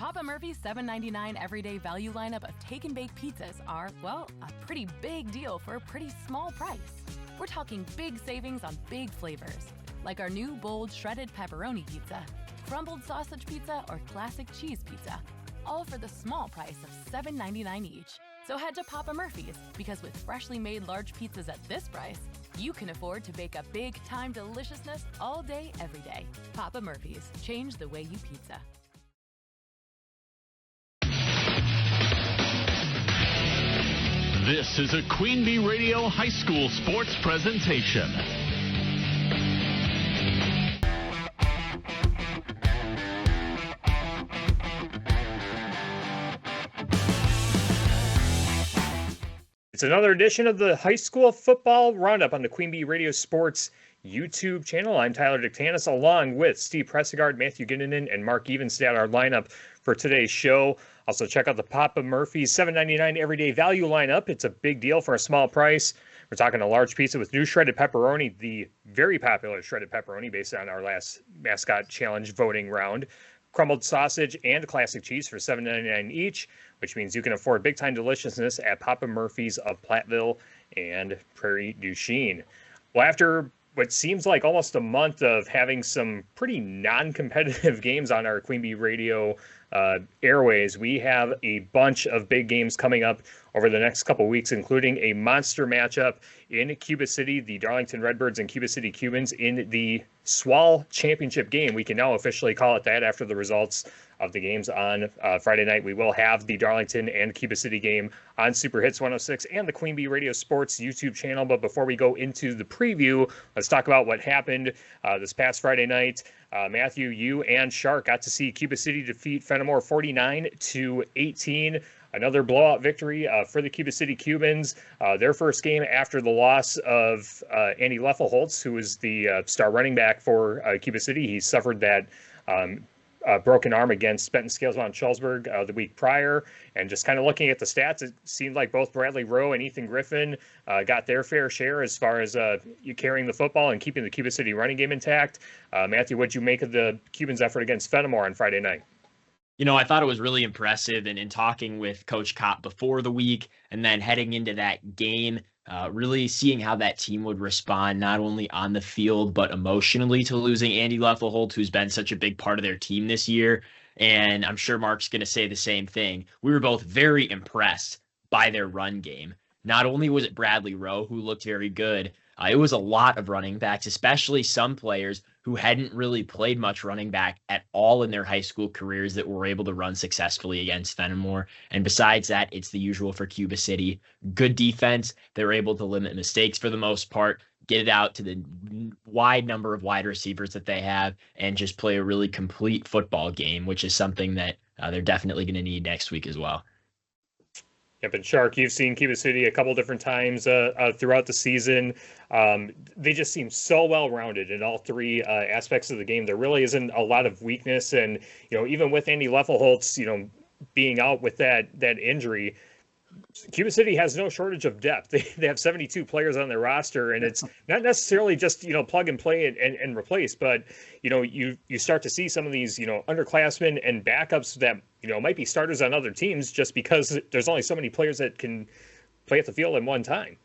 Papa Murphy's $7.99 everyday value lineup of take and bake pizzas are, well, a pretty big deal for a pretty small price. We're talking big savings on big flavors, like our new bold shredded pepperoni pizza, crumbled sausage pizza, or classic cheese pizza, all for the small price of $7.99 each. So head to Papa Murphy's, because with freshly made large pizzas at this price, you can afford to bake a big-time deliciousness all day, every day. Papa Murphy's, change the way you pizza. This is a Queen Bee Radio High School sports presentation. It's another edition of the High School Football Roundup on the Queen Bee Radio Sports YouTube channel. I'm Tyler Diktanas, along with Steve Prestegard, Matthew Goninen, and Mark Evenstad, our lineup for today's show. Also, check out the Papa Murphy's $7.99 everyday value lineup. It's a big deal for a small price. We're talking a large pizza with new shredded pepperoni, the very popular shredded pepperoni based on our last mascot challenge voting round. Crumbled sausage and classic cheese for $7.99 each, which means you can afford big-time deliciousness at Papa Murphy's of Platteville and Prairie du Chien. Well, after what seems like almost a month of having some pretty non-competitive games on our Queen Bee Radio airways, we have a bunch of big games coming up over the next couple weeks, including a monster matchup in Cuba City, the Darlington Redbirds and Cuba City Cubans in the SWAL Championship game. We can now officially call it that after the results of the games on Friday night. We will have the Darlington and Cuba City game on Super Hits 106 and the Queen Bee Radio Sports YouTube channel. But before we go into the preview, let's talk about what happened this past Friday night. Matthew, you and Shark got to see Cuba City defeat Fenimore 49-18. Another blowout victory for the Cuba City Cubans. Their first game after the loss of Andy Leffelholtz, who was the star running back for Cuba City. He suffered that broken arm against Benton Scales Mount Charlesburg the week prior. And just kind of looking at the stats, it seemed like both Bradley Rowe and Ethan Griffin got their fair share as far as you carrying the football and keeping the Cuba City running game intact. Matthew, what'd you make of the Cubans' effort against Fenimore on Friday night? You know, I thought it was really impressive, and in talking with Coach Kopp before the week and then heading into that game, really seeing how that team would respond not only on the field but emotionally to losing Andy Leffelholtz, who's been such a big part of their team this year. And I'm sure Mark's going to say the same thing. We were both very impressed by their run game. Not only was it Bradley Rowe, who looked very good, it was a lot of running backs, especially some players who hadn't really played much running back at all in their high school careers that were able to run successfully against Fenimore. And besides that, it's the usual for Cuba City. Good defense. They were able to limit mistakes for the most part, get it out to the wide number of wide receivers that they have, and just play a really complete football game, which is something that they're definitely going to need next week as well. Yep, and Shark, you've seen Cuba City a couple different times throughout the season. They just seem so well-rounded in all three aspects of the game. There really isn't a lot of weakness, and even with Andy Leffelholtz, being out with that injury, Cuba City has no shortage of depth. They have 72 players on their roster, and it's not necessarily just plug and play and replace, but you start to see some of these underclassmen and backups that might be starters on other teams just because there's only so many players that can play at the field at one time.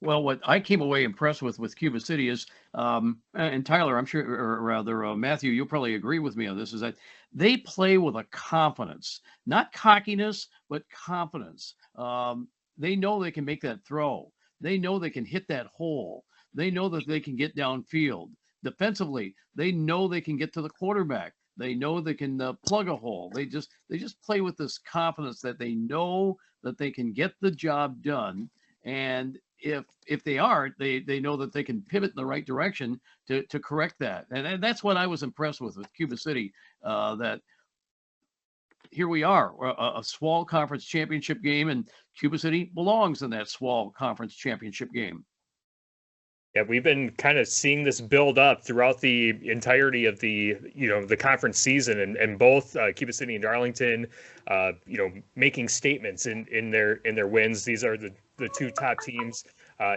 Well, what I came away impressed with Cuba City is, and Tyler, I'm sure, or rather Matthew, you'll probably agree with me on this, is that they play with a confidence, not cockiness, but confidence. They know they can make that throw. They know they can hit that hole. They know that they can get downfield. Defensively, they know they can get to the quarterback. They know they can plug a hole. They just play with this confidence that they know that they can get the job done. And if they aren't, they know that they can pivot in the right direction to correct that. And that's what I was impressed with Cuba City, that here we are, a SWAL Conference Championship game, and Cuba City belongs in that SWAL Conference Championship game. Yeah, we've been kind of seeing this build up throughout the entirety of the conference season, and both Cuba City and Darlington, making statements in their wins. These are the two top teams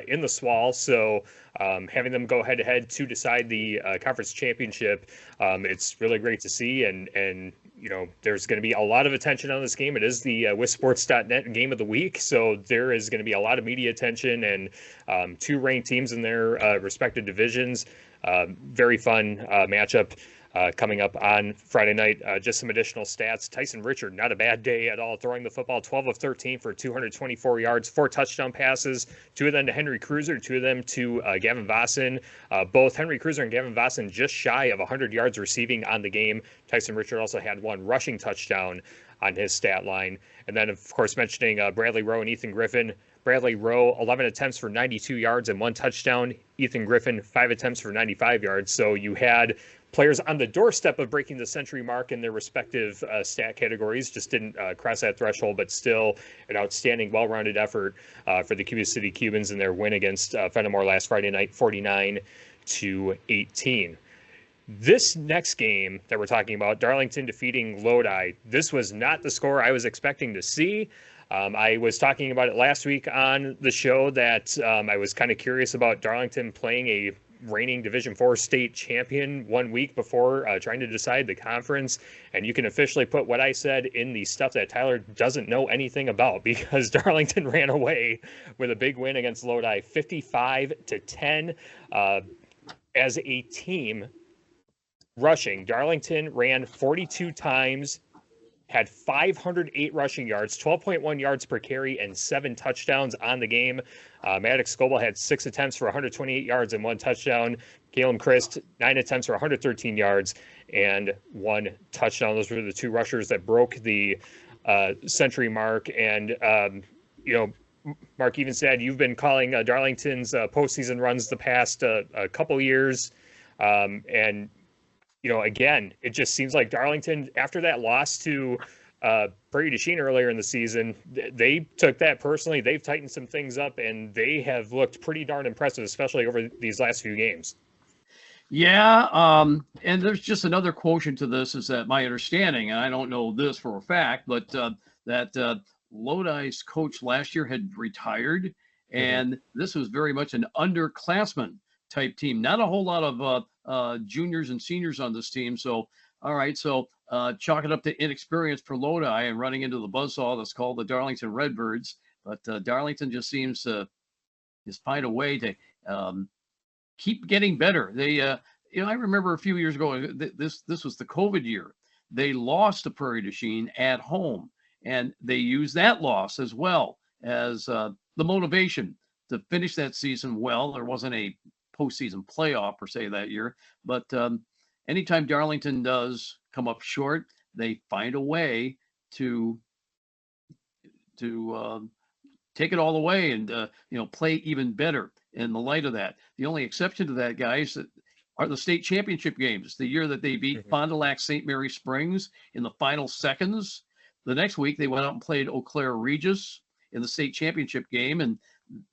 in the SWAL, so having them go head to head to decide the conference championship, it's really great to see, and there's going to be a lot of attention on this game. It is the WisSports.net game of the week, so there is going to be a lot of media attention and two ranked teams in their respective divisions. Very fun matchup coming up on Friday night. Just some additional stats. Tyson Richard, not a bad day at all, throwing the football 12 of 13 for 224 yards, 4 touchdown passes, 2 of them to Henry Cruiser, 2 of them to Gavin Vossen. Both Henry Cruiser and Gavin Vossen just shy of 100 yards receiving on the game. Tyson Richard also had 1 rushing touchdown on his stat line. And then, of course, mentioning Bradley Rowe and Ethan Griffin. Bradley Rowe, 11 attempts for 92 yards and 1 touchdown. Ethan Griffin, 5 attempts for 95 yards. So you had players on the doorstep of breaking the century mark in their respective stat categories, just didn't cross that threshold, but still an outstanding, well-rounded effort for the Cuba City Cubans in their win against Fenimore last Friday night, 49-18. This next game that we're talking about, Darlington defeating Lodi, this was not the score I was expecting to see. I was talking about it last week on the show that I was kind of curious about Darlington playing a reigning Division IV state champion 1 week before trying to decide the conference. And you can officially put what I said in the stuff that Tyler doesn't know anything about, because Darlington ran away with a big win against Lodi, 55-10. As a team rushing, Darlington ran 42 times, had 508 rushing yards, 12.1 yards per carry, and 7 touchdowns on the game. Maddox Scoble had 6 attempts for 128 yards and 1 touchdown. Galen Christ, 9 attempts for 113 yards and 1 touchdown. Those were the 2 rushers that broke the century mark. And, Mark Evenstad, you've been calling Darlington's postseason runs the past couple years. And again, it just seems like Darlington, after that loss to Prairie du Chien earlier in the season, they took that personally. They've tightened some things up, and they have looked pretty darn impressive, especially over these last few games. Yeah, and there's just another quotient to this, is that my understanding, and I don't know this for a fact, but that Lodi's coach last year had retired, and this was very much an underclassman type team. Not a whole lot of juniors and seniors on this team. So, all right, so chalk it up to inexperience for Lodi and running into the buzzsaw that's called the Darlington Redbirds. But Darlington just seems to just find a way to keep getting better. They, I remember a few years ago, this was the COVID year. They lost to Prairie du Chien at home, and they used that loss as well as the motivation to finish that season well. There wasn't a postseason playoff per se that year, but anytime Darlington does come up short, they find a way to take it all away and play even better in the light of that. The only exception to that, guys, are the state championship games. The year that they beat Fond du Lac St. Mary Springs in the final seconds. The next week they went out and played Eau Claire Regis in the state championship game, and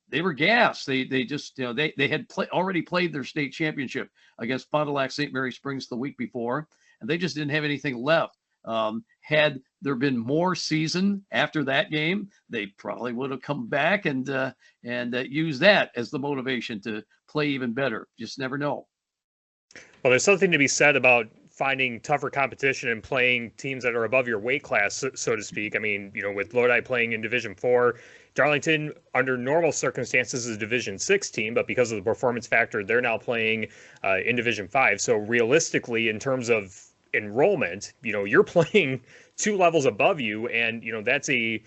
they were gassed. They just, they had already played their state championship against Fond du Lac St. Mary Springs the week before, and they just didn't have anything left. Had there been more season after that game, they probably would have come back and used that as the motivation to play even better. Just never know. Well, there's something to be said about finding tougher competition and playing teams that are above your weight class, so to speak. I mean, with Lodi playing in Division IV, Darlington, under normal circumstances, is a Division VI team, but because of the performance factor, they're now playing in Division V. So realistically, in terms of enrollment, you're playing 2 levels above you, and that's a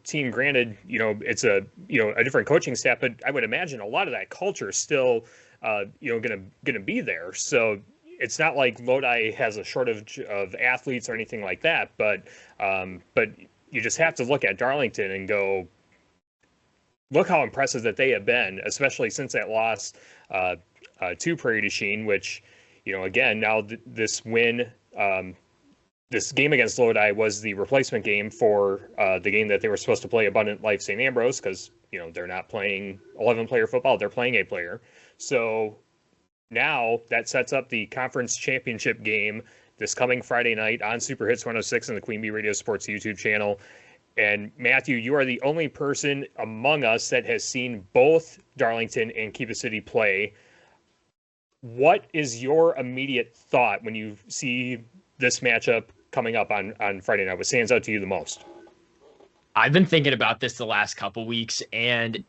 team. Granted, it's a different coaching staff, but I would imagine a lot of that culture is still gonna be there. So it's not like Lodi has a shortage of athletes or anything like that, but you just have to look at Darlington and go, look how impressive that they have been, especially since that loss to Prairie du Chien, which, again, now this win, this game against Lodi was the replacement game for the game that they were supposed to play Abundant Life St. Ambrose, because, they're not playing 11-player football, they're playing 8-player. So now that sets up the conference championship game this coming Friday night on Super Hits 106 and the Queen Bee Radio Sports YouTube channel. And Matthew, you are the only person among us that has seen both Darlington and Cuba City play. What is your immediate thought when you see this matchup coming up on Friday night? What stands out to you the most? I've been thinking about this the last couple weeks, and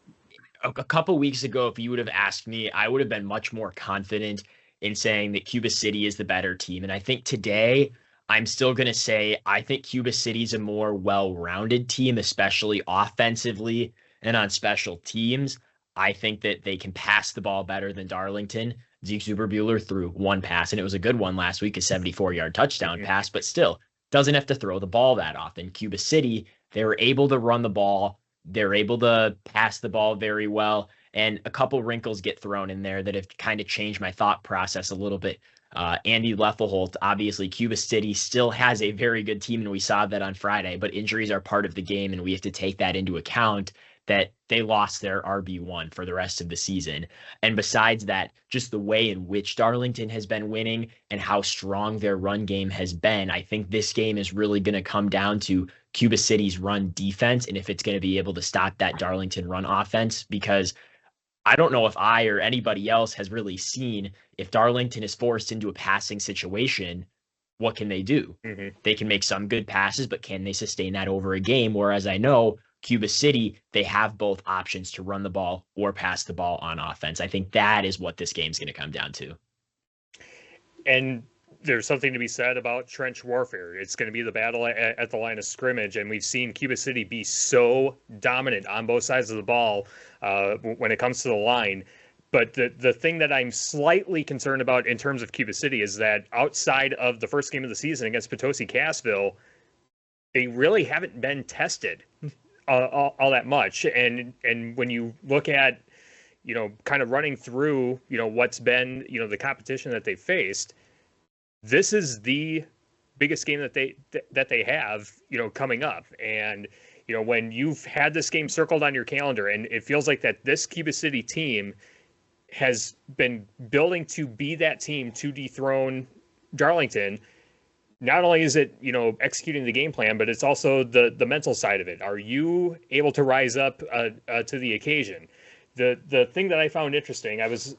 a couple weeks ago, if you would have asked me, I would have been much more confident in saying that Cuba City is the better team. And I think today I'm still going to say I think Cuba City's a more well-rounded team, especially offensively and on special teams. I think that they can pass the ball better than Darlington. Zeke Zuberbuehler threw one pass, and it was a good one last week, a 74-yard touchdown pass, but still doesn't have to throw the ball that often. Cuba City, they were able to run the ball. They're able to pass the ball very well. And a couple wrinkles get thrown in there that have kind of changed my thought process a little bit. Andy Leffelholt, obviously Cuba City still has a very good team, and we saw that on Friday, but injuries are part of the game, and we have to take that into account that they lost their RB1 for the rest of the season. And besides that, just the way in which Darlington has been winning and how strong their run game has been, I think this game is really going to come down to Cuba City's run defense and if it's going to be able to stop that Darlington run offense, because I don't know if I or anybody else has really seen if Darlington is forced into a passing situation, what can they do? Mm-hmm. They can make some good passes, but can they sustain that over a game? Whereas I know Cuba City, they have both options to run the ball or pass the ball on offense. I think that is what this game's going to come down to. And there's something to be said about trench warfare. It's going to be the battle at the line of scrimmage, and we've seen Cuba City be so dominant on both sides of the ball when it comes to the line. But the thing that I'm slightly concerned about in terms of Cuba City is that outside of the first game of the season against Potosi-Cassville, they really haven't been tested all that much. And when you look at, kind of running through, what's been, the competition that they faced, this is the biggest game that they have, coming up. And, when you've had this game circled on your calendar, and it feels like that this Cuba City team has been building to be that team to dethrone Darlington. Not only is it, executing the game plan, but it's also the mental side of it. Are you able to rise up to the occasion? The thing that I found interesting, I was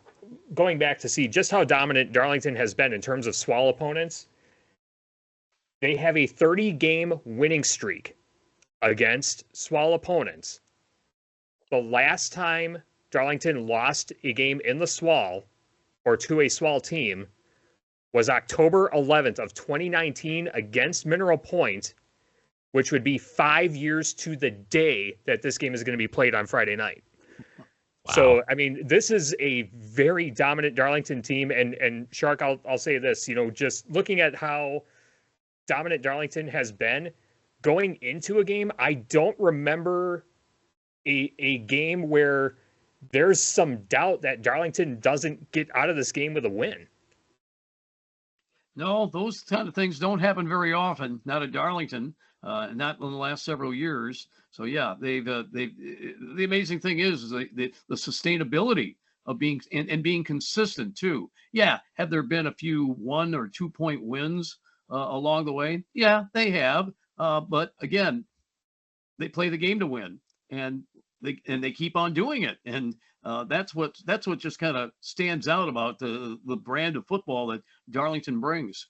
going back to see just how dominant Darlington has been in terms of SWAL opponents. They have a 30-game winning streak against SWAL opponents. The last time Darlington lost a game in the SWAL or to a SWAL team was October 11th of 2019 against Mineral Point, which would be 5 years to the day that this game is going to be played on Friday night. Wow. So, I mean, this is a very dominant Darlington team. And Shark, I'll say this, just looking at how dominant Darlington has been going into a game, I don't remember a game where there's some doubt that Darlington doesn't get out of this game with a win. No, those kind of things don't happen very often. Not at Darlington, not in the last several years. So yeah, they've the amazing thing is the sustainability of being and being consistent too. Yeah, have there been a few 1 or 2 point wins along the way? Yeah, they have. But again, they play the game to win, and they keep on doing it. And that's what just kind of stands out about the brand of football that Darlington brings.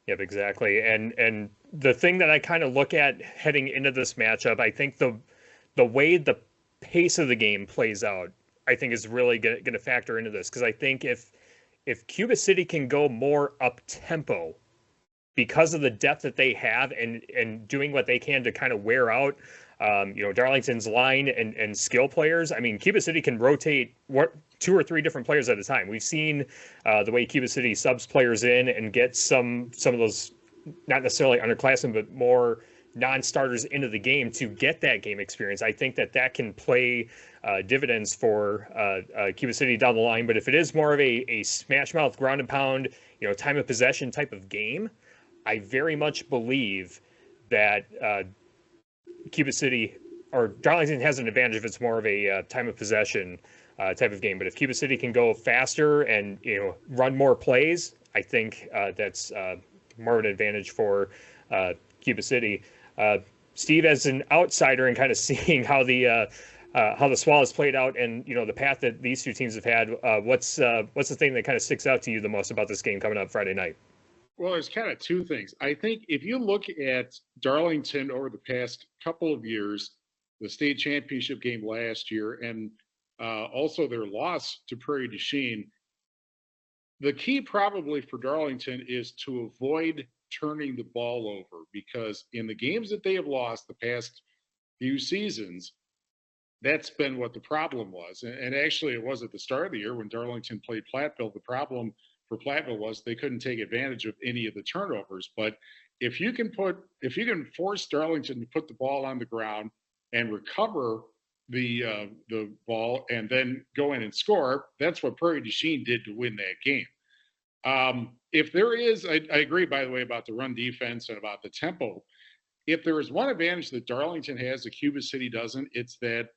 Yep, exactly. And the thing that I kind of look at heading into this matchup, I think the way the pace of the game plays out, I think is really going to factor into this. Because I think if Cuba City can go more up tempo because of the depth that they have and doing what they can to kind of wear out Darlington's line and skill players. I mean, Cuba City can rotate 2 or 3 different players at a time. We've seen the way Cuba City subs players in and get some of those, not necessarily underclassmen, but more non-starters into the game to get that game experience. I think that can play dividends for Cuba City down the line. But if it is more of a smash mouth, ground and pound, time of possession type of game, I very much believe that Cuba City or Darlington has an advantage if it's more of a time of possession type of game. But if Cuba City can go faster and run more plays, I think that's more of an advantage for Cuba City. Steve, as an outsider and kind of seeing how the SWAL has played out and the path that these two teams have had, what's the thing that kind of sticks out to you the most about this game coming up Friday night? Well, there's kind of two things. I think if you look at Darlington over the past couple of years, the state championship game last year, and also their loss to Prairie du Chien, the key probably for Darlington is to avoid turning the ball over, because in the games that they have lost the past few seasons, that's been what the problem was. And actually, it was at the start of the year when Darlington played Platteville. The problem for Platteville was they couldn't take advantage of any of the turnovers. But if you can force Darlington to put the ball on the ground and recover the ball and then go in and score, that's what Prairie du Chien did to win that game. If there is, I agree, by the way, about the run defense and about the tempo. If there is one advantage that Darlington has that Cuba City doesn't, it's that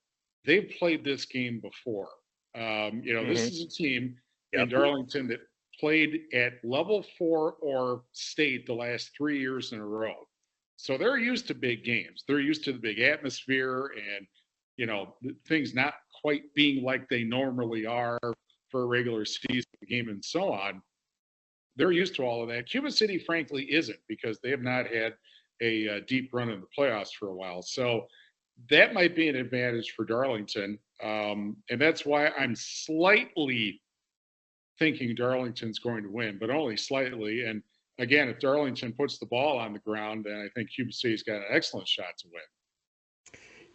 they've played this game before. This is a team in Darlington that played at level 4 or state the last 3 years in a row. So they're used to big games. They're used to the big atmosphere and, things not quite being like they normally are for a regular season game and so on. They're used to all of that. Cuba City, frankly, isn't, because they have not had a deep run in the playoffs for a while. So that might be an advantage for Darlington. And that's why I'm slightly thinking Darlington's going to win, but only slightly. And again, if Darlington puts the ball on the ground, then I think Cuba City's got an excellent shot to win.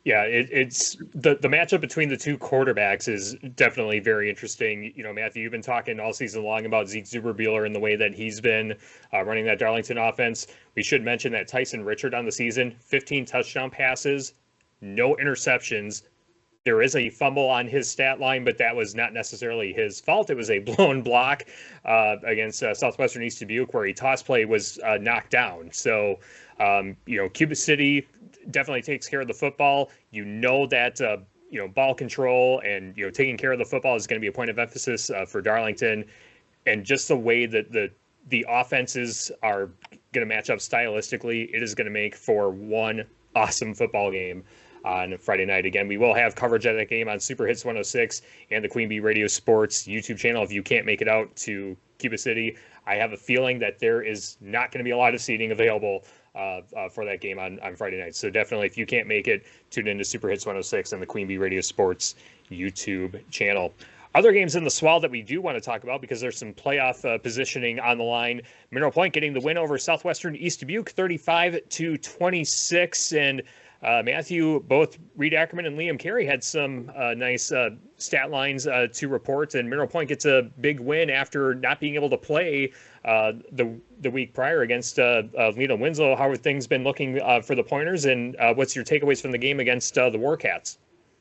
Yeah, it's the matchup between the two quarterbacks is definitely very interesting. Matthew, you've been talking all season long about Zeke Zuberbuehler and the way that he's been running that Darlington offense. We should mention that Tyson Richard on the season, 15 touchdown passes, no interceptions. There is a fumble on his stat line, but that was not necessarily his fault. It was a blown block against Southwestern East Dubuque, where a toss play was knocked down. So, Cuba City definitely takes care of the football. That ball control and taking care of the football is going to be a point of emphasis for Darlington, and just the way that the offenses are going to match up stylistically, it is going to make for one awesome football game on Friday night. Again, we will have coverage of that game on Super Hits 106 and the Queen Bee Radio Sports YouTube channel. If you can't make it out to Cuba City, I have a feeling that there is not going to be a lot of seating available for that game on Friday night. So definitely, if you can't make it, tune into Super Hits 106 and the Queen Bee Radio Sports YouTube channel. Other games in the SWAL that we do want to talk about, because there's some playoff positioning on the line. Mineral Point getting the win over Southwestern East Dubuque, 35-26. And Matthew, both Reed Ackerman and Liam Carey had some nice stat lines to report, and Mineral Point gets a big win after not being able to play the week prior against Lena Winslow. How have things been looking for the Pointers, and what's your takeaways from the game against the Warcats?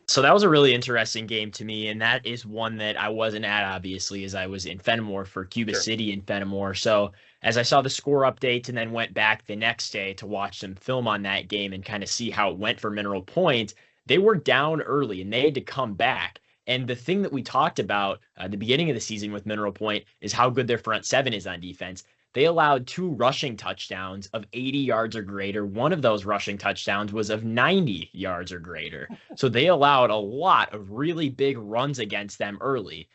So that was a really interesting game to me, and that is one that I wasn't at, obviously, as I was in Fenimore for Cuba City in Fenimore. So as I saw the score updates and then went back the next day to watch some film on that game and kind of see how it went for Mineral Point, they were down early and they had to come back. And the thing that we talked about at the beginning of the season with Mineral Point is how good their front seven is on defense. They allowed 2 rushing touchdowns of 80 yards or greater. One of those rushing touchdowns was of 90 yards or greater. So they allowed a lot of really big runs against them early.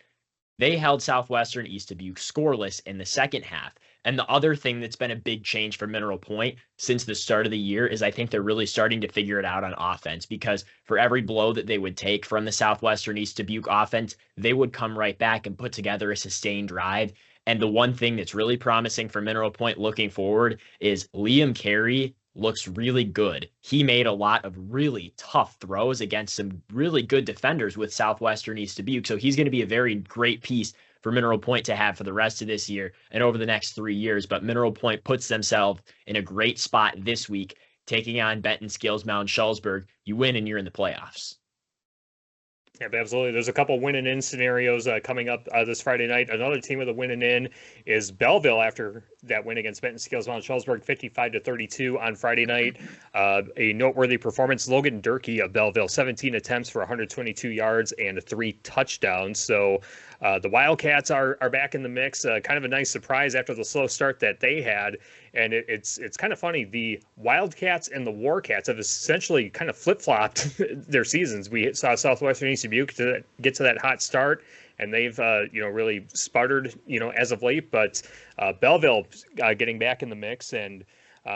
They held Southwestern East Dubuque scoreless in the second half. And the other thing that's been a big change for Mineral Point since the start of the year is I think they're really starting to figure it out on offense, because for every blow that they would take from the Southwestern East Dubuque offense, they would come right back and put together a sustained drive. And the one thing that's really promising for Mineral Point looking forward is Liam Carey looks really good. He made a lot of really tough throws against some really good defenders with Southwestern East Dubuque. So he's going to be a very great piece for Mineral Point to have for the rest of this year and over the next 3 years. But Mineral Point puts themselves in a great spot this week, taking on Benton Skills Mound Schulzberg. You win and you're in the playoffs. Yeah, absolutely. There's a couple win and in scenarios coming up this Friday night. Another team with a win and in is Belleville after that win against Benton Skills Mount Schulzberg, 55-32 on Friday night. A noteworthy performance, Logan Durkee of Belleville, 17 attempts for 122 yards and 3 touchdowns. So the Wildcats are back in the mix. Kind of a nice surprise after the slow start that they had. And it's kind of funny. The Wildcats and the Warcats have essentially kind of flip-flopped their seasons. We saw Southwestern East Dubuque to get to that hot start, and they've really sputtered as of late. But Belleville getting back in the mix and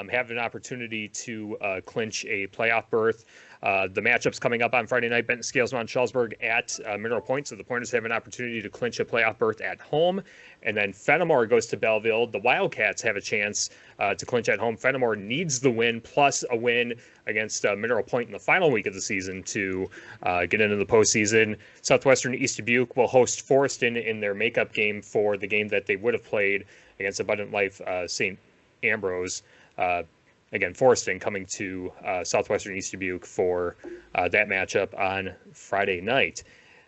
have an opportunity to clinch a playoff berth. The matchups coming up on Friday night: Benton scales Mount Shelburne at Mineral Point, so the Pointers have an opportunity to clinch a playoff berth at home. And then Fenimore goes to Belleville. The Wildcats have a chance to clinch at home. Fenimore needs the win plus a win against Mineral Point in the final week of the season to get into the postseason. Southwestern East Dubuque will host Forreston in their makeup game for the game that they would have played against Abundant Life St. Ambrose. Again, Forreston coming to Southwestern East Dubuque for that matchup on Friday night.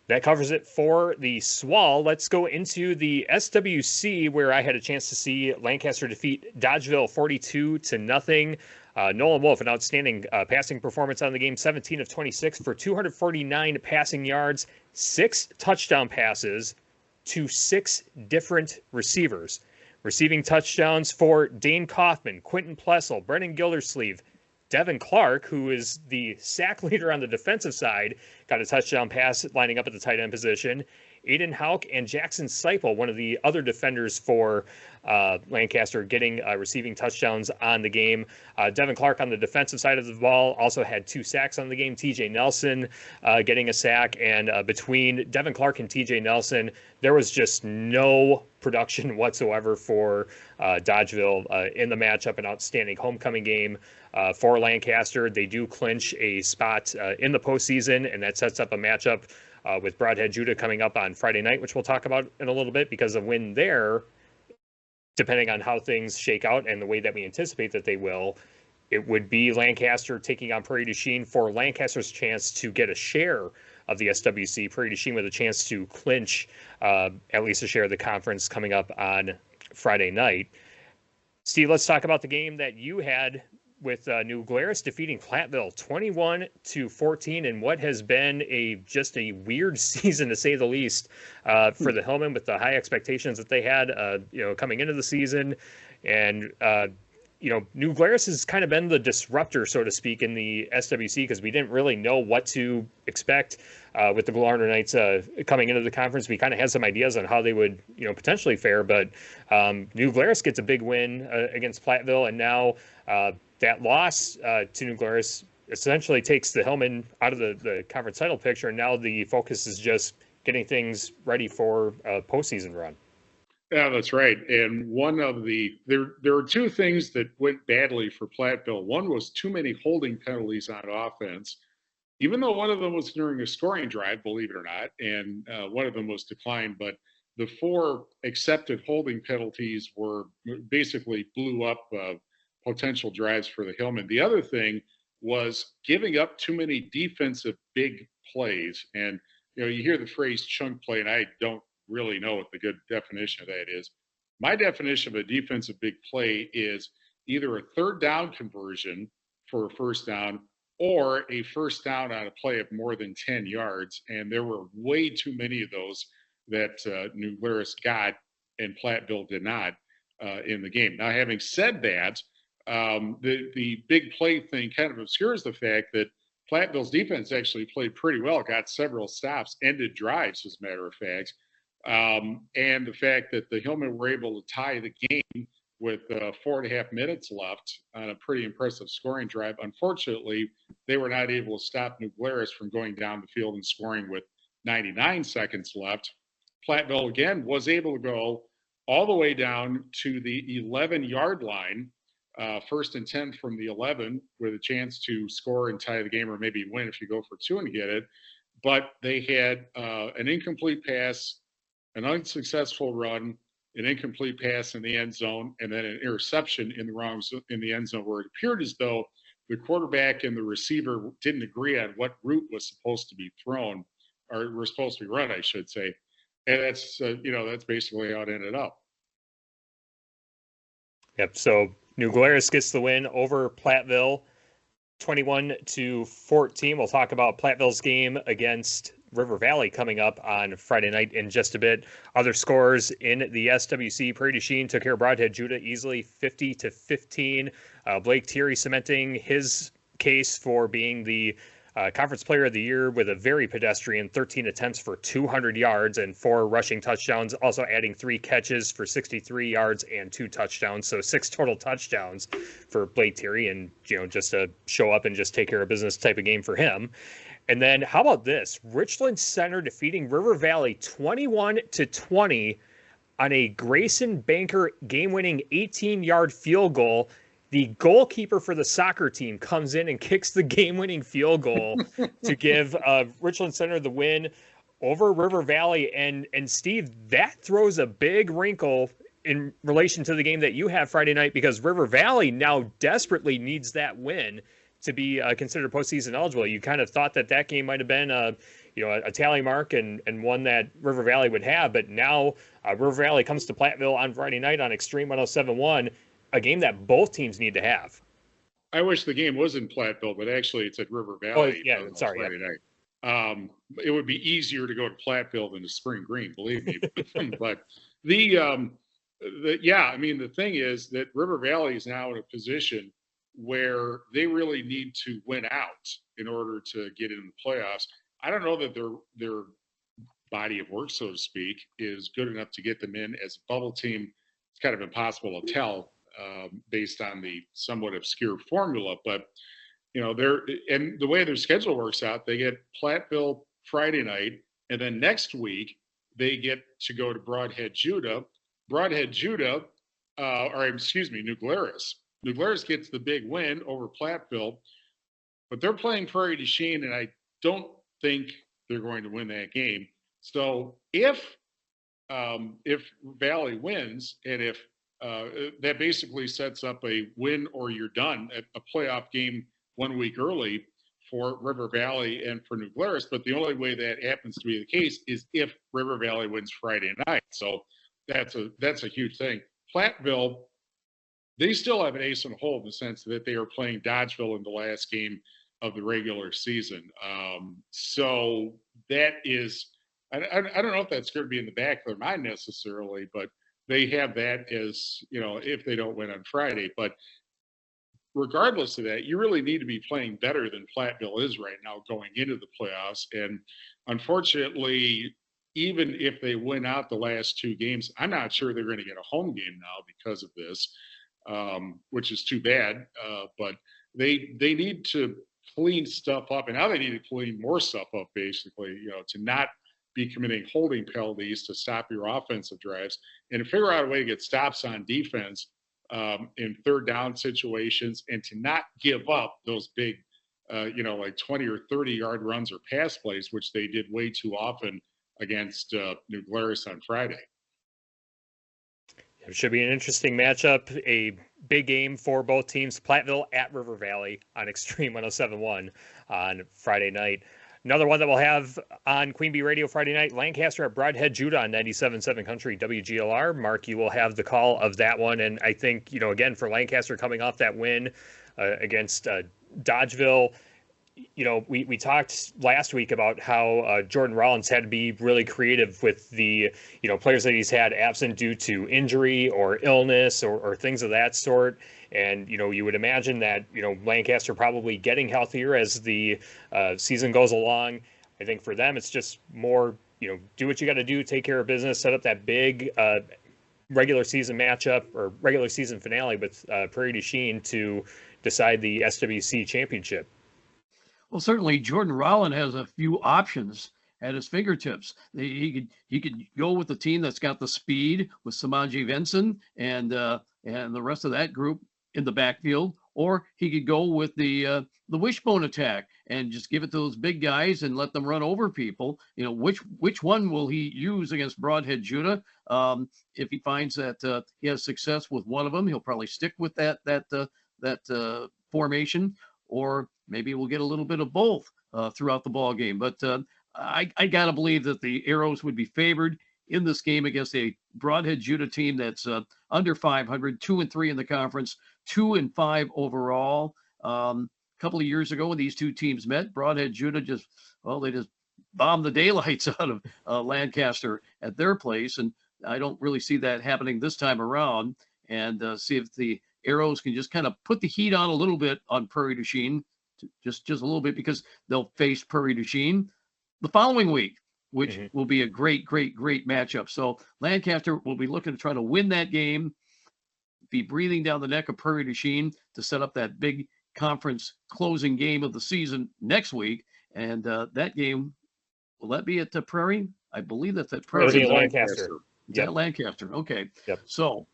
That covers it for the SWAL. Let's go into the SWC, where I had a chance to see Lancaster defeat Dodgeville 42-0. Nolan Wolf, an outstanding passing performance on the game, 17 of 26 for 249 passing yards, 6 touchdown passes to 6 different receivers. Receiving touchdowns for Dane Kaufman, Quentin Plessel, Brennan Gildersleeve, Devin Clark, who is the sack leader on the defensive side, got a touchdown pass lining up at the tight end position. Aiden Hauk and Jackson Seipel, one of the other defenders for Lancaster, getting receiving touchdowns on the game. Devin Clark on the defensive side of the ball also had 2 sacks on the game. TJ Nelson getting a sack. And between Devin Clark and TJ Nelson, there was just no production whatsoever for Dodgeville in the matchup. An outstanding homecoming game for Lancaster. They do clinch a spot in the postseason, and that sets up a matchup with Broadhead Judah coming up on Friday night, which we'll talk about in a little bit, because a win there, depending on how things shake out and the way that we anticipate that they will, it would be Lancaster taking on Prairie du Chien for Lancaster's chance to get a share of the SWC. Prairie du Chien with a chance to clinch at least a share of the conference coming up on Friday night. Steve, let's talk about the game that you had with New Glarus defeating Platteville 21-14 in what has been just a weird season, to say the least, for the Hillmen, with the high expectations that they had coming into the season. And New Glarus has kind of been the disruptor, so to speak, in the SWC, because we didn't really know what to expect with the Glarner Knights coming into the conference. We kind of had some ideas on how they would potentially fare, but New Glarus gets a big win against Platteville, and now that loss to New Glarus essentially takes the Hillmen out of the conference title picture, and now the focus is just getting things ready for a postseason run. Yeah, that's right. And one of there were 2 things that went badly for Platteville. One was too many holding penalties on offense, even though one of them was during a scoring drive, believe it or not, and one of them was declined. But the 4 accepted holding penalties basically blew up potential drives for the Hillmen. The other thing was giving up too many defensive big plays. And, you hear the phrase chunk play, and I don't really know what the good definition of that is. My definition of a defensive big play is either a 3rd down conversion for a first down or a first down on a play of more than 10 yards. And there were way too many of those that New Glarus got and Platteville did not in the game. Now, having said that, the big play thing kind of obscures the fact that Platteville's defense actually played pretty well, got several stops, ended drives, as a matter of fact. And the fact that the Hillmen were able to tie the game with 4.5 minutes left on a pretty impressive scoring drive. Unfortunately, they were not able to stop New Glarus from going down the field and scoring with 99 seconds left. Platteville, again, was able to go all the way down to the 11-yard line, 1st and 10 from the 11, with a chance to score and tie the game, or maybe win if you go for 2 and get it. But they had an incomplete pass, an unsuccessful run, an incomplete pass in the end zone, and then an interception in the end zone, where it appeared as though the quarterback and the receiver didn't agree on what route was supposed to be thrown, or were supposed to be run, I should say. And that's that's basically how it ended up. Yep. So New Glarus gets the win over Platteville, 21-14. We'll talk about Platteville's game against River Valley coming up on Friday night in just a bit. Other scores in the SWC: Prairie du Chien took care of Broadhead Judah easily, 50-15. Blake Thierry cementing his case for being the Conference Player of the Year with a very pedestrian 13 attempts for 200 yards and 4 rushing touchdowns, also adding 3 catches for 63 yards and 2 touchdowns. So 6 total touchdowns for Blake Terry, and just a show up and just take care of business type of game for him. And then how about this? Richland Center defeating River Valley 21-20 on a Grayson Banker game-winning 18-yard field goal. The goalkeeper for the soccer team comes in and kicks the game-winning field goal to give Richland Center the win over River Valley. And Steve, that throws a big wrinkle in relation to the game that you have Friday night, because River Valley now desperately needs that win to be considered postseason eligible. You kind of thought that game might have been a tally mark and one that River Valley would have, but now River Valley comes to Platteville on Friday night on Extreme 107.1. A game that both teams need to have. I wish the game was in Platteville, but actually it's at River Valley. Oh, yeah, sorry. Friday night. It would be easier to go to Platteville than to Spring Green, believe me. But the thing is that River Valley is now in a position where they really need to win out in order to get into the playoffs. I don't know that their body of work, so to speak, is good enough to get them in as a bubble team. It's kind of impossible to tell. Based on the somewhat obscure formula, but and the way their schedule works out, they get Platteville Friday night, and then next week they get to go to Broadhead Judah. New Glarus. New Glarus gets the big win over Platteville, but they're playing Prairie du Chien, and I don't think they're going to win that game. So if Valley wins, and if that basically sets up a win or you're done at a playoff game 1 week early for River Valley and for New Glarus. But the only way that happens to be the case is if River Valley wins Friday night. So that's a huge thing. Platteville, they still have an ace in the hole in the sense that they are playing Dodgeville in the last game of the regular season. So that is, I don't know if that's going to be in the back of their mind necessarily, but they have that as, if they don't win on Friday. But regardless of that, you really need to be playing better than Platteville is right now going into the playoffs. And unfortunately, even if they win out the last 2 games, I'm not sure they're going to get a home game now because of this, which is too bad. But they need to clean stuff up. And now they need to clean more stuff up, basically, to not be committing holding penalties to stop your offensive drives, and to figure out a way to get stops on defense in third down situations, and to not give up those big, like 20 or 30 yard runs or pass plays, which they did way too often against New Glarus on Friday. It should be an interesting matchup, a big game for both teams. Platteville at River Valley on Extreme 107.1 on Friday night. Another one that we'll have on Queen Bee Radio Friday night, Lancaster at Broadhead Judah on 97.7 Country WGLR. Mark, you will have the call of that one. And I think, again, for Lancaster coming off that win against Dodgeville, we talked last week about how Jordan Rollins had to be really creative with the, players that he's had absent due to injury or illness or things of that sort. And, you would imagine that, Lancaster probably getting healthier as the season goes along. I think for them, it's just more, do what you got to do, take care of business, set up that big regular season matchup or regular season finale with Prairie du Chien to decide the SWC championship. Well, certainly Jordan Rollin has a few options at his fingertips. He could go with the team that's got the speed with Samanji Venson and the rest of that group in the backfield, or he could go with the wishbone attack and just give it to those big guys and let them run over people. Which one will he use against Broadhead Judah? If he finds that he has success with one of them, he'll probably stick with that formation, or maybe we'll get a little bit of both throughout the ball game. But I got to believe that the Arrows would be favored in this game against a Broadhead Judah team that's under 500, 2-3 in the conference, 2-5 overall. A couple of years ago when these two teams met, Broadhead Judah just bombed the daylights out of Lancaster at their place. And I don't really see that happening this time around, and see if the Arrows can just kind of put the heat on a little bit on Prairie du Chien just a little bit, because they'll face Prairie du Chien the following week, which will be a great matchup. So Lancaster will be looking to try to win that game, be breathing down the neck of Prairie du Chien to set up that big conference closing game of the season next week. And that game, will that be at the Prairie? I believe that's at Prairie. It'll be Lancaster. Yeah, Lancaster. Okay. Yep. So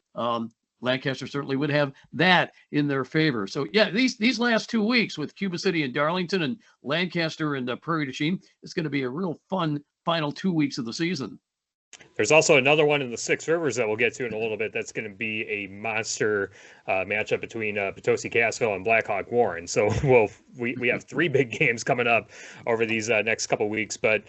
Lancaster certainly would have that in their favor. So yeah, these last 2 weeks with Cuba City and Darlington and Lancaster and Prairie du Chien, it's going to be a real fun final 2 weeks of the season. There's also another one in the Six Rivers that we'll get to in a little bit. That's going to be a monster matchup between Potosi Cassville and Blackhawk Warren. So we have 3 big games coming up over these next couple weeks. But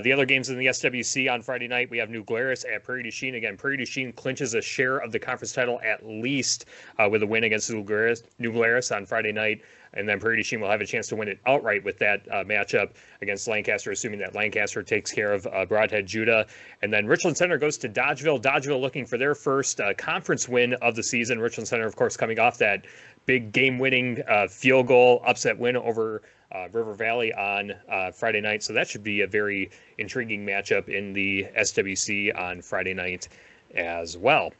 the other games in the SWC on Friday night, we have New Glarus at Prairie du Chien. Again, Prairie du Chien clinches a share of the conference title at least with a win against New Glarus on Friday night. And then Prairie du Chien will have a chance to win it outright with that matchup against Lancaster, assuming that Lancaster takes care of Broadhead Judah. And then Richland Center goes to Dodgeville. Dodgeville looking for their first conference win of the season. Richland Center, of course, coming off that big game-winning field goal upset win over River Valley on Friday night. So that should be a very intriguing matchup in the SWC on Friday night as well.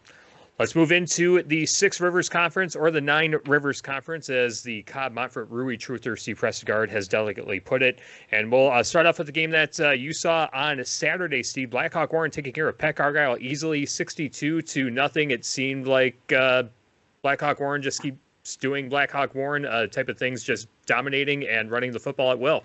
Let's move into the Six Rivers Conference, or the Nine Rivers Conference, as the Cobb Montfort Rui Truther Steve Prestegard has delicately put it. And we'll start off with the game that you saw on Saturday, Steve. Blackhawk Warren taking care of Peck Argyle easily, 62-0. It seemed like Blackhawk Warren just keeps doing Blackhawk Warren type of things, just dominating and running the football at will.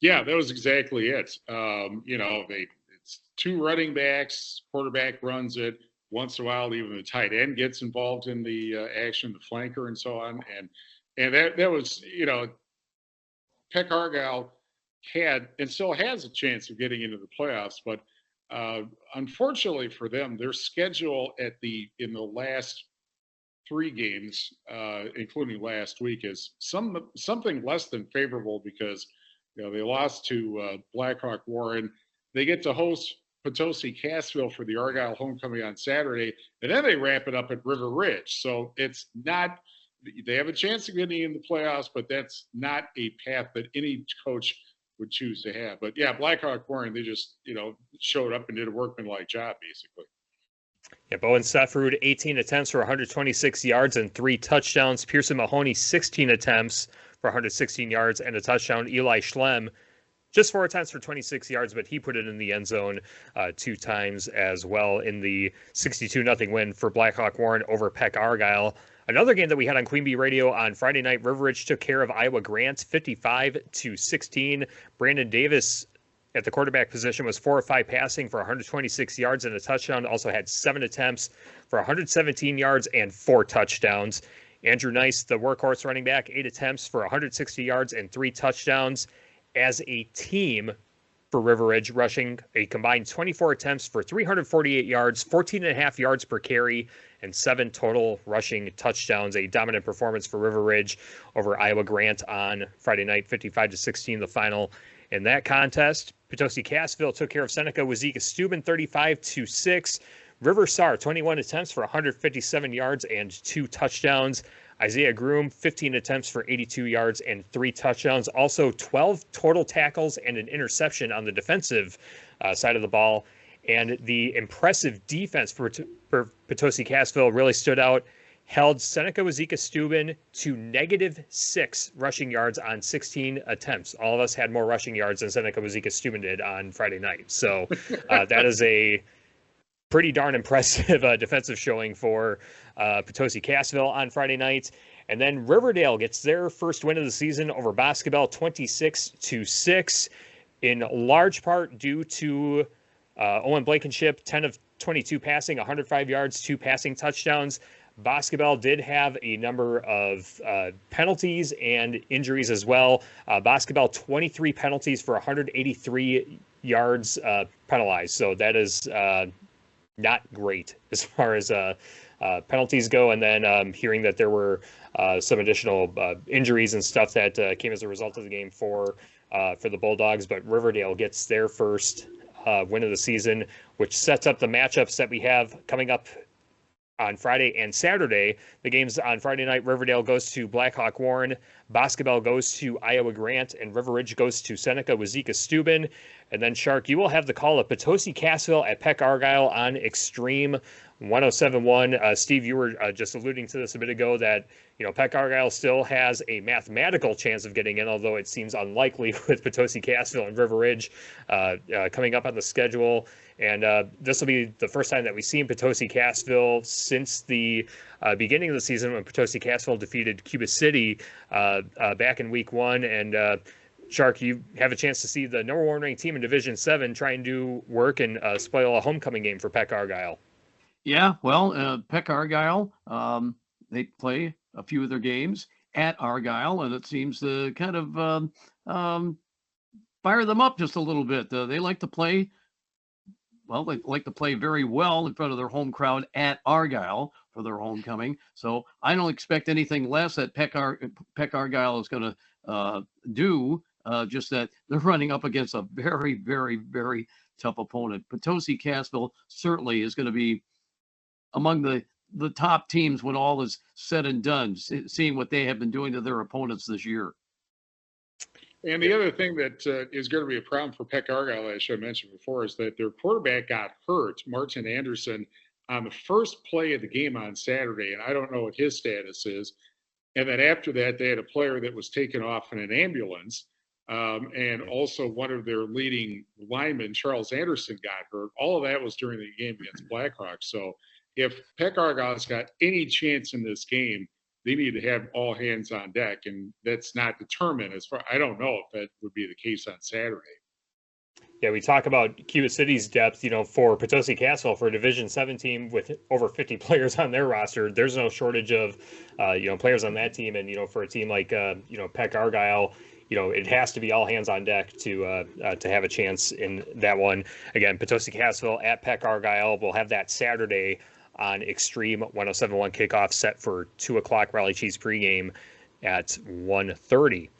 Yeah, that was exactly it. It's 2 running backs, quarterback runs it. Once in a while, even the tight end gets involved in the action, the flanker, and so on. And that was, Peck Argyle had and still has a chance of getting into the playoffs, but unfortunately for them, their schedule in the last 3 games, including last week, is something less than favorable, because they lost to Blackhawk Warren. They get to host Potosi Cassville for the Argyle homecoming on Saturday, and then they wrap it up at River Ridge. So it's not, they have a chance of getting in the playoffs, but that's not a path that any coach would choose to have. But yeah, Blackhawk Warren, they just, showed up and did a workmanlike job, basically. Yeah, Bowen Sefrud, 18 attempts for 126 yards and 3 touchdowns. Pearson Mahoney, 16 attempts for 116 yards and a touchdown. Eli Schlem, just 4 attempts for 26 yards, but he put it in the end zone 2 times as well in the 62-0 win for Blackhawk Warren over Peck Argyle. Another game that we had on Queen Bee Radio on Friday night, River Ridge took care of Iowa Grant 55-16. Brandon Davis at the quarterback position was 4 of 5 passing for 126 yards and a touchdown. Also had 7 attempts for 117 yards and 4 touchdowns. Andrew Nice, the workhorse running back, 8 attempts for 160 yards and 3 touchdowns. As a team for River Ridge, rushing a combined 24 attempts for 348 yards, 14.5 yards per carry, and 7 total rushing touchdowns. A dominant performance for River Ridge over Iowa Grant on Friday night, 55-16, the final in that contest. Potosi Cassville took care of Seneca Wazeeka Steuben, 35-6. River Sar, 21 attempts for 157 yards and 2 touchdowns. Isaiah Groom, 15 attempts for 82 yards and 3 touchdowns. Also 12 total tackles and an interception on the defensive side of the ball. And the impressive defense for Potosi Cassville really stood out. Held Seneca Wazeeka Steuben to -6 rushing yards on 16 attempts. All of us had more rushing yards than Seneca Wazeeka Steuben did on Friday night. So that is a pretty darn impressive defensive showing for Potosi Cassville on Friday night. And then Riverdale gets their first win of the season over Basketball, 26-6, in large part due to Owen Blankenship, 10 of 22 passing, 105 yards, 2 passing touchdowns. Basketball did have a number of penalties and injuries as well. Basketball, 23 penalties for 183 yards penalized. So that is not great as far as penalties go. And then hearing that there were some additional injuries and stuff that came as a result of the game for the Bulldogs. But Riverdale gets their first win of the season, which sets up the matchups that we have coming up on Friday and Saturday. The games on Friday night, Riverdale goes to Blackhawk Warren, Boscobel goes to Iowa Grant, and River Ridge goes to Seneca Wazeeka Steuben. And then, Shark, you will have the call of Potosi Cassville at Peck Argyle on Extreme 107.1. Steve, you were just alluding to this a bit ago that, Peck Argyle still has a mathematical chance of getting in, although it seems unlikely with Potosi Cassville and River Ridge coming up on the schedule. And this will be the first time that we've seen Potosi Cassville since the beginning of the season when Potosi Cassville defeated Cuba City back in week 1. And Shark, you have a chance to see the number 1 ranked team in Division 7 try and do work and spoil a homecoming game for Peck Argyle. Yeah, well, Peck Argyle, they play a few of their games at Argyle, and it seems to kind of fire them up just a little bit. They like to play. Well, they like to play very well in front of their home crowd at Argyle for their homecoming. So I don't expect anything less that Peck Argyle is going to do. Just that they're running up against a very, very, very tough opponent. Potosi Cassville certainly is going to be among the top teams when all is said and done, seeing what they have been doing to their opponents this year. And the other thing that is going to be a problem for Peck Argyle, as I mentioned before, is that their quarterback got hurt, Martin Anderson, on the first play of the game on Saturday, and I don't know what his status is. And then after that, they had a player that was taken off in an ambulance, and also one of their leading linemen, Charles Anderson, got hurt. All of that was during the game against Blackhawks. So if Peck Argyle's got any chance in this game, they need to have all hands on deck, and that's not determined as far. I don't know if that would be the case on Saturday. Yeah, we talk about Cuba City's depth, for Potosi Cassville, for a Division 7 team with over 50 players on their roster. There's no shortage of, players on that team. And, for a team like, Peck Argyle, it has to be all hands on deck to have a chance in that one. Again, Potosi Cassville at Peck Argyle. We'll have that Saturday on Extreme 107.1 kickoff set for 2 o'clock Raleigh Cheese pregame at 1:30.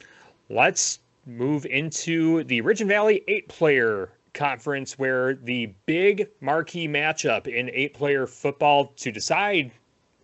Let's move into the Ridge and Valley 8-player conference, where the big marquee matchup in 8-player football to decide,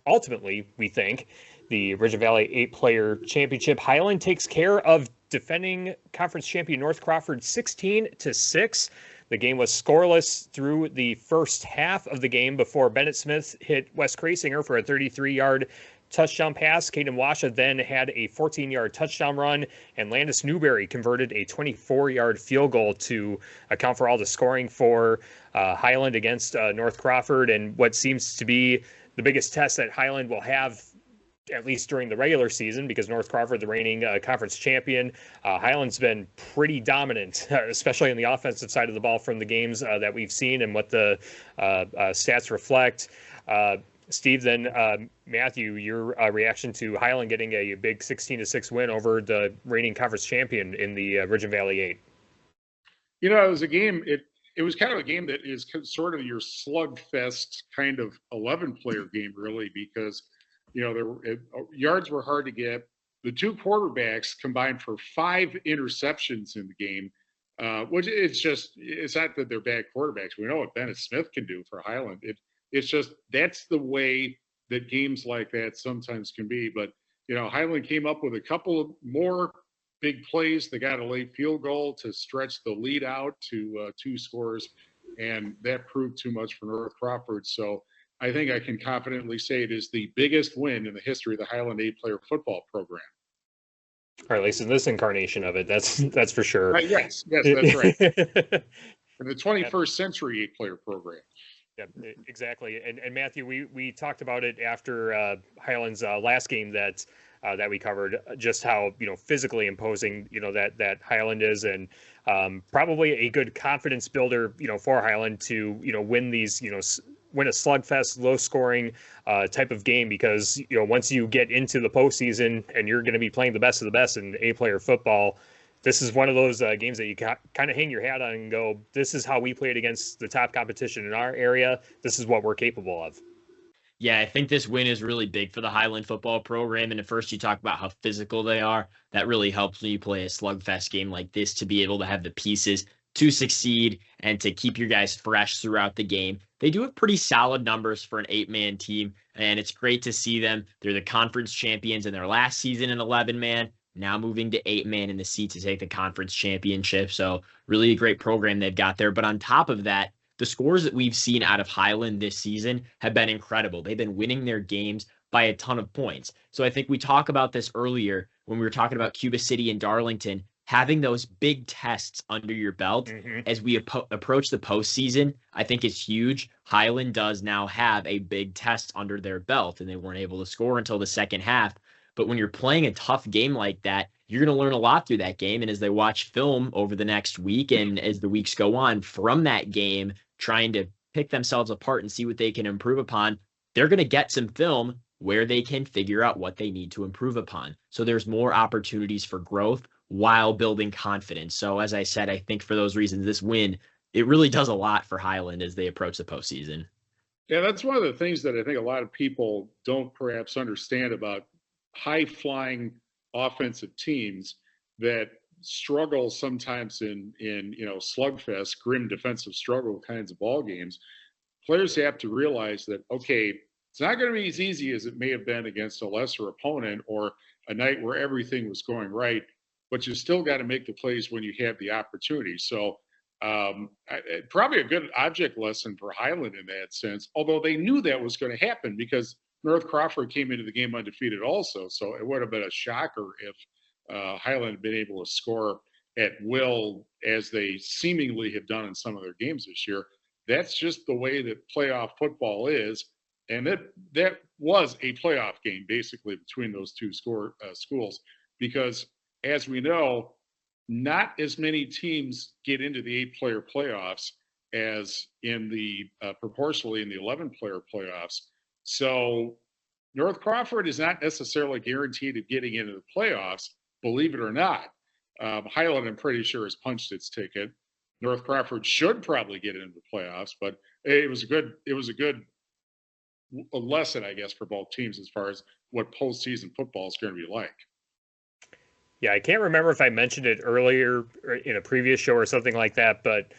ultimately, we think, the Ridge and Valley 8-player championship. Highland takes care of defending conference champion North Crawford 16-6. The game was scoreless through the first half of the game before Bennett Smith hit Wes Krasinger for a 33-yard touchdown pass. Caden Washa then had a 14-yard touchdown run, and Landis Newberry converted a 24-yard field goal to account for all the scoring for Highland against North Crawford. And what seems to be the biggest test that Highland will have, at least during the regular season, because North Crawford, the reigning conference champion, Highland's been pretty dominant, especially on the offensive side of the ball from the games that we've seen and what the stats reflect. Steve, then Matthew, your reaction to Highland getting a big 16-6 win over the reigning conference champion in the Ridge and Valley 8. It was a game. It was kind of a game that is sort of your slugfest kind of 11-player game, really, because yards were hard to get. The two quarterbacks combined for 5 interceptions in the game, which it's not that they're bad quarterbacks. We know what Bennett Smith can do for Highland. It's just that's the way that games like that sometimes can be. But, Highland came up with a couple of more big plays. They got a late field goal to stretch the lead out to 2 scores, and that proved too much for North Crawford. So I think I can confidently say it is the biggest win in the history of the Highland 8-player football program. Or at least in this incarnation of it, that's for sure. Yes, that's right. In the 21st century 8-player program. Yeah, exactly. And Matthew, we talked about it after Highland's last game that we covered, just how physically imposing that Highland is, and probably a good confidence builder for Highland to win these win a slugfest, low-scoring type of game, because once you get into the postseason and you're going to be playing the best of the best in 8-player football, this is one of those games that you kind of hang your hat on and go, this is how we played against the top competition in our area. This is what we're capable of. Yeah, I think this win is really big for the Highland football program. And at first you talk about how physical they are. That really helps when you play a slugfest game like this, to be able to have the pieces to succeed and to keep your guys fresh throughout the game. They do have pretty solid numbers for an 8-man team, and it's great to see them. They're the conference champions in their last season in 11-man, now moving to 8-man in the seat to take the conference championship. So really a great program they've got there. But on top of that, the scores that we've seen out of Highland this season have been incredible. They've been winning their games by a ton of points. So I think we talked about this earlier when we were talking about Cuba City and Darlington, having those big tests under your belt as we approach the postseason, I think is huge. Highland does now have a big test under their belt, and they weren't able to score until the second half. But when you're playing a tough game like that, you're going to learn a lot through that game. And as they watch film over the next week and as the weeks go on from that game, trying to pick themselves apart and see what they can improve upon, they're going to get some film where they can figure out what they need to improve upon. So there's more opportunities for growth while building confidence. So as I said, I think for those reasons, this win, it really does a lot for Highland as they approach the postseason. Yeah, that's one of the things that I think a lot of people don't perhaps understand about high-flying offensive teams that struggle sometimes in slugfest, grim defensive struggle kinds of ball games. Players have to realize that, okay, it's not going to be as easy as it may have been against a lesser opponent or a night where everything was going right, but you still got to make the plays when you have the opportunity. So probably a good object lesson for Highland in that sense, although they knew that was going to happen because North Crawford came into the game undefeated also. So it would have been a shocker if Highland had been able to score at will as they seemingly have done in some of their games this year. That's just the way that playoff football is. And that was a playoff game basically between those two schools because, as we know, not as many teams get into the 8-player playoffs as in the proportionally in the 11-player playoffs. So North Crawford is not necessarily guaranteed of getting into the playoffs, believe it or not. Highland, I'm pretty sure, has punched its ticket. North Crawford should probably get into the playoffs, but it was a good lesson, I guess, for both teams as far as what postseason football is going to be like. Yeah, I can't remember if I mentioned it earlier in a previous show or something like that, but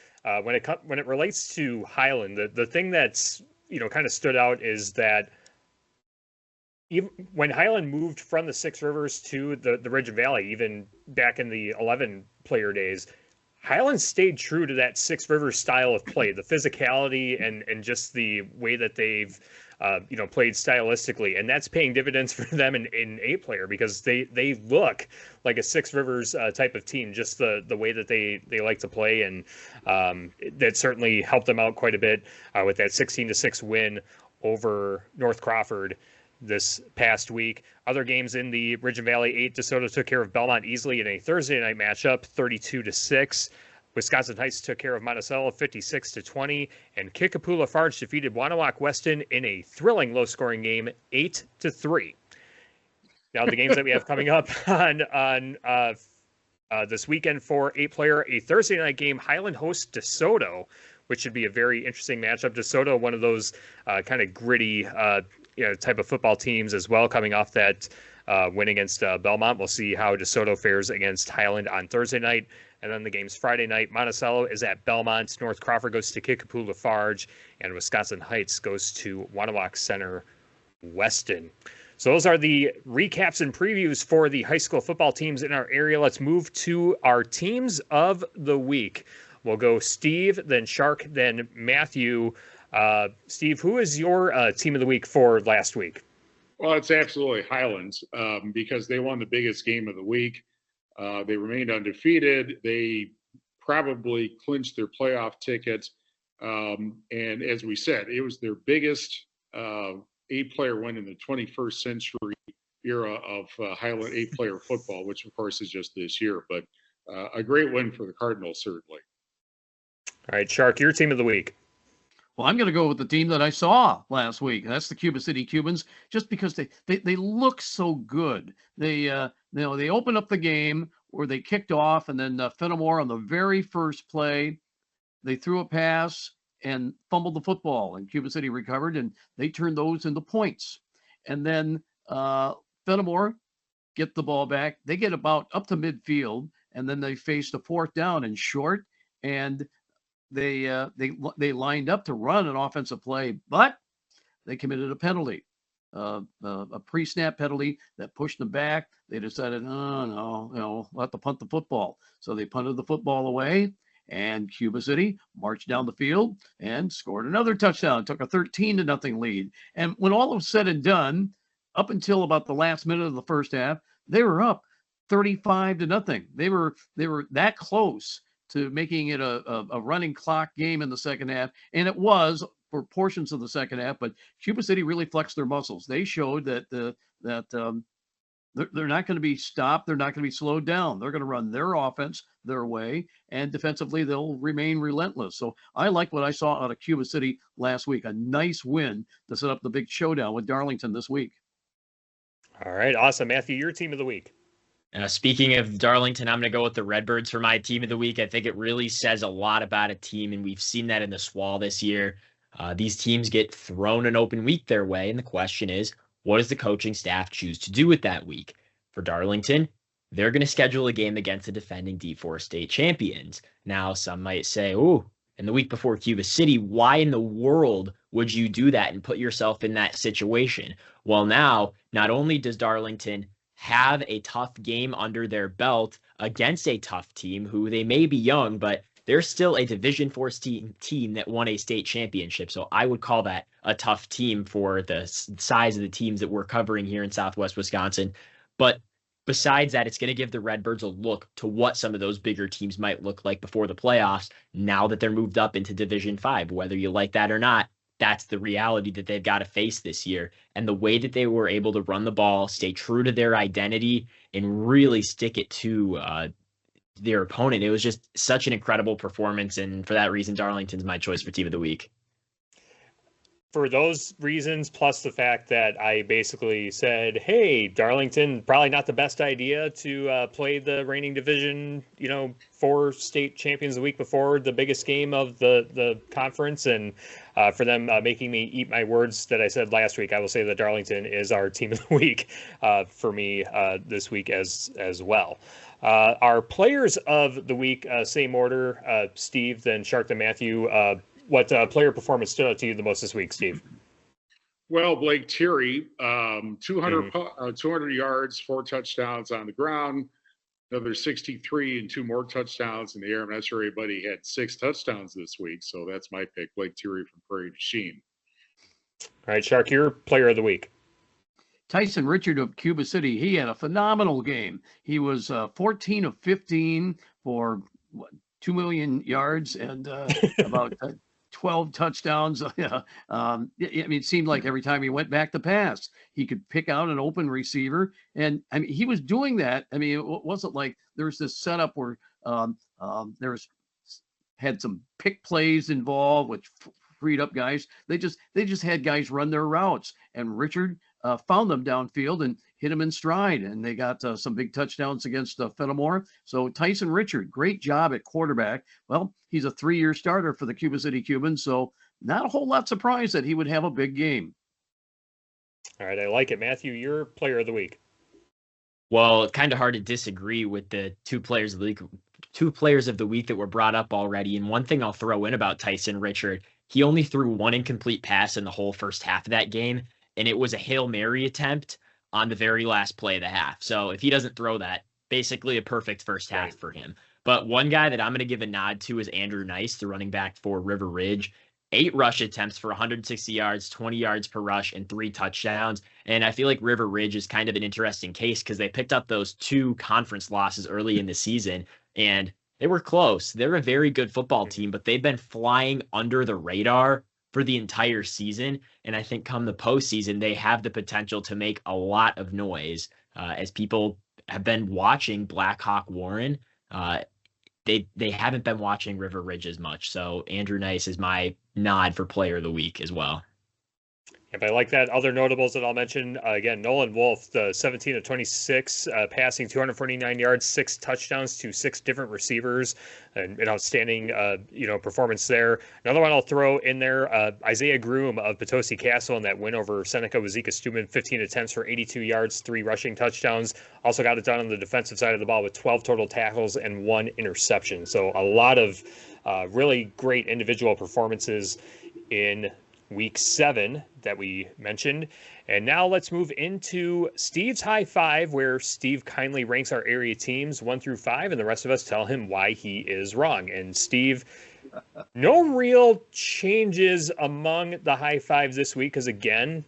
when it relates to Highland, the thing that's kind of stood out is that even when Highland moved from the Six Rivers to the Ridge and Valley, even back in the 11-player days, Highland stayed true to that Six Rivers style of play, the physicality and just the way that they've played stylistically, and that's paying dividends for them in 8-player because they look like a Six Rivers type of team, just the way that they like to play, and that certainly helped them out quite a bit with that 16-6 win over North Crawford this past week. Other games in the Ridge and Valley, 8 DeSoto took care of Belmont easily in a Thursday night matchup, 32-6. Wisconsin Heights took care of Monticello 56-20, and Kickapoo Lafarge defeated Wanawak Weston in a thrilling low-scoring game, 8-3. Now the games that we have coming up on this weekend for 8-player, a Thursday night game, Highland hosts DeSoto, which should be a very interesting matchup. DeSoto, one of those kind of gritty type of football teams as well, coming off that win against Belmont. We'll see how DeSoto fares against Highland on Thursday night. And then the game's Friday night. Monticello is at Belmont. North Crawford goes to Kickapoo Lafarge. And Wisconsin Heights goes to Wanawak Center Weston. So those are the recaps and previews for the high school football teams in our area. Let's move to our teams of the week. We'll go Steve, then Shark, then Matthew. Steve, who is your team of the week for last week? Well, it's absolutely Highlands because they won the biggest game of the week. They remained undefeated. They probably clinched their playoff ticket. And as we said, it was their biggest 8-player win in the 21st century era of Highland 8-player football, which of course is just this year. But a great win for the Cardinals, certainly. All right, Shark, your team of the week. Well, I'm going to go with the team that I saw last week. That's the Cuba City Cubans, just because they look so good. They opened up the game where they kicked off, and then Fenimore on the very first play, they threw a pass and fumbled the football, and Cuba City recovered, and they turned those into points. And then Fenimore get the ball back. They get about up to midfield, and then they faced a fourth down and short, and they lined up to run an offensive play, but they committed a penalty, a pre-snap penalty that pushed them back. They decided, oh no, we'll have to punt the football. So they punted the football away, and Cuba City marched down the field and scored another touchdown, took a 13-0 lead. And when all was said and done, up until about the last minute of the first half, they were up 35-0. They were that close to making it a running clock game in the second half, and it was for portions of the second half. But Cuba City really flexed their muscles. They showed that they're not going to be stopped. They're not going to be slowed down. They're going to run their offense their way, and defensively they'll remain relentless. So I like what I saw out of Cuba City last week. A nice win to set up the big showdown with Darlington this week. All right, awesome. Matthew, your team of the week. Speaking of Darlington, I'm going to go with the Redbirds for my team of the week. I think it really says a lot about a team, and we've seen that in the SWAL this year. These teams get thrown an open week their way, and the question is, what does the coaching staff choose to do with that week? For Darlington, they're going to schedule a game against the defending D4 state champions. Now, some might say, oh, and the week before Cuba City, why in the world would you do that and put yourself in that situation? Well, now, not only does Darlington have a tough game under their belt against a tough team who they may be young, but they're still a Division IV team that won a state championship. So I would call that a tough team for the size of the teams that we're covering here in Southwest Wisconsin. But besides that, it's going to give the Redbirds a look to what some of those bigger teams might look like before the playoffs now that they're moved up into Division V. Whether you like that or not, that's the reality that they've got to face this year. And the way that they were able to run the ball, stay true to their identity, and really stick it to their opponent, it was just such an incredible performance. And for that reason, Darlington's my choice for team of the week. For those reasons, plus the fact that I basically said, hey, Darlington, probably not the best idea to play the reigning Division, 4 state champions the week before the biggest game of the conference. And for them making me eat my words that I said last week, I will say that Darlington is our team of the week for me this week as well. Our players of the week, same order, Steve, then Shark, then Matthew. What player performance stood out to you the most this week, Steve? Well, Blake Terry, 200 yards, 4 touchdowns on the ground, another 63 and 2 more touchdowns in the air. I'm not sure anybody had 6 touchdowns this week, so that's my pick, Blake Terry from Prairie to Chien. All right, Shark, your player of the week. Tyson Richard of Cuba City. He had a phenomenal game. He was 14 of 15 for 2 million yards and about 12 touchdowns. It seemed like every time he went back to pass, he could pick out an open receiver. And he was doing that. It wasn't like there was this setup where had some pick plays involved, which freed up guys. They just had guys run their routes, and Richard found them downfield and hit them in stride, and they got some big touchdowns against Fenimore. So Tyson Richard, great job at quarterback. Well, he's a 3-year starter for the Cuba City Cubans, so not a whole lot surprised that he would have a big game. All right, I like it. Matthew, your player of the week. Well, it's kind of hard to disagree with the two players of the week that were brought up already. And one thing I'll throw in about Tyson Richard, he only threw 1 incomplete pass in the whole first half of that game, and it was a Hail Mary attempt on the very last play of the half. So if he doesn't throw that, basically a perfect first half for him. But one guy that I'm going to give a nod to is Andrew Nice, the running back for River Ridge. 8 rush attempts for 160 yards, 20 yards per rush, and 3 touchdowns. And I feel like River Ridge is kind of an interesting case because they picked up those 2 conference losses early in the season, and they were close. They're a very good football team, but they've been flying under the radar for the entire season. And I think come the postseason, they have the potential to make a lot of noise as people have been watching Black Hawk Warren. They haven't been watching River Ridge as much. So Andrew Nice is my nod for player of the week as well. If I like that, other notables that I'll mention, again, Nolan Wolf, the 17 of 26, passing 249 yards, 6 touchdowns to 6 different receivers, and an outstanding, performance there. Another one I'll throw in there, Isaiah Groom of Potosi Castle in that win over Seneca Wazeeka Steuben, 15 attempts for 82 yards, 3 rushing touchdowns. Also got it done on the defensive side of the ball with 12 total tackles and 1 interception. So a lot of really great individual performances in Week 7 that we mentioned. And now let's move into Steve's High Five, where Steve kindly ranks our area teams 1 through 5, and the rest of us tell him why he is wrong. And Steve, no real changes among the High Fives this week, because again,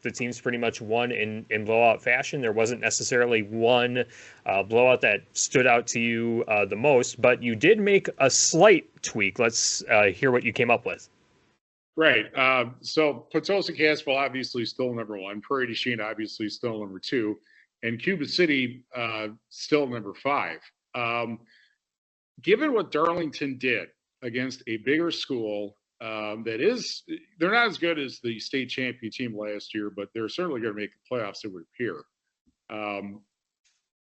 the teams pretty much won in blowout fashion. There wasn't necessarily one blowout that stood out to you the most, but you did make a slight tweak. Let's hear what you came up with. Right. So Potosi Castle obviously still number 1. Prairie du Chien obviously still number 2. And Cuba City still number 5. Given what Darlington did against a bigger school they're not as good as the state champion team last year, but they're certainly going to make the playoffs, it would appear.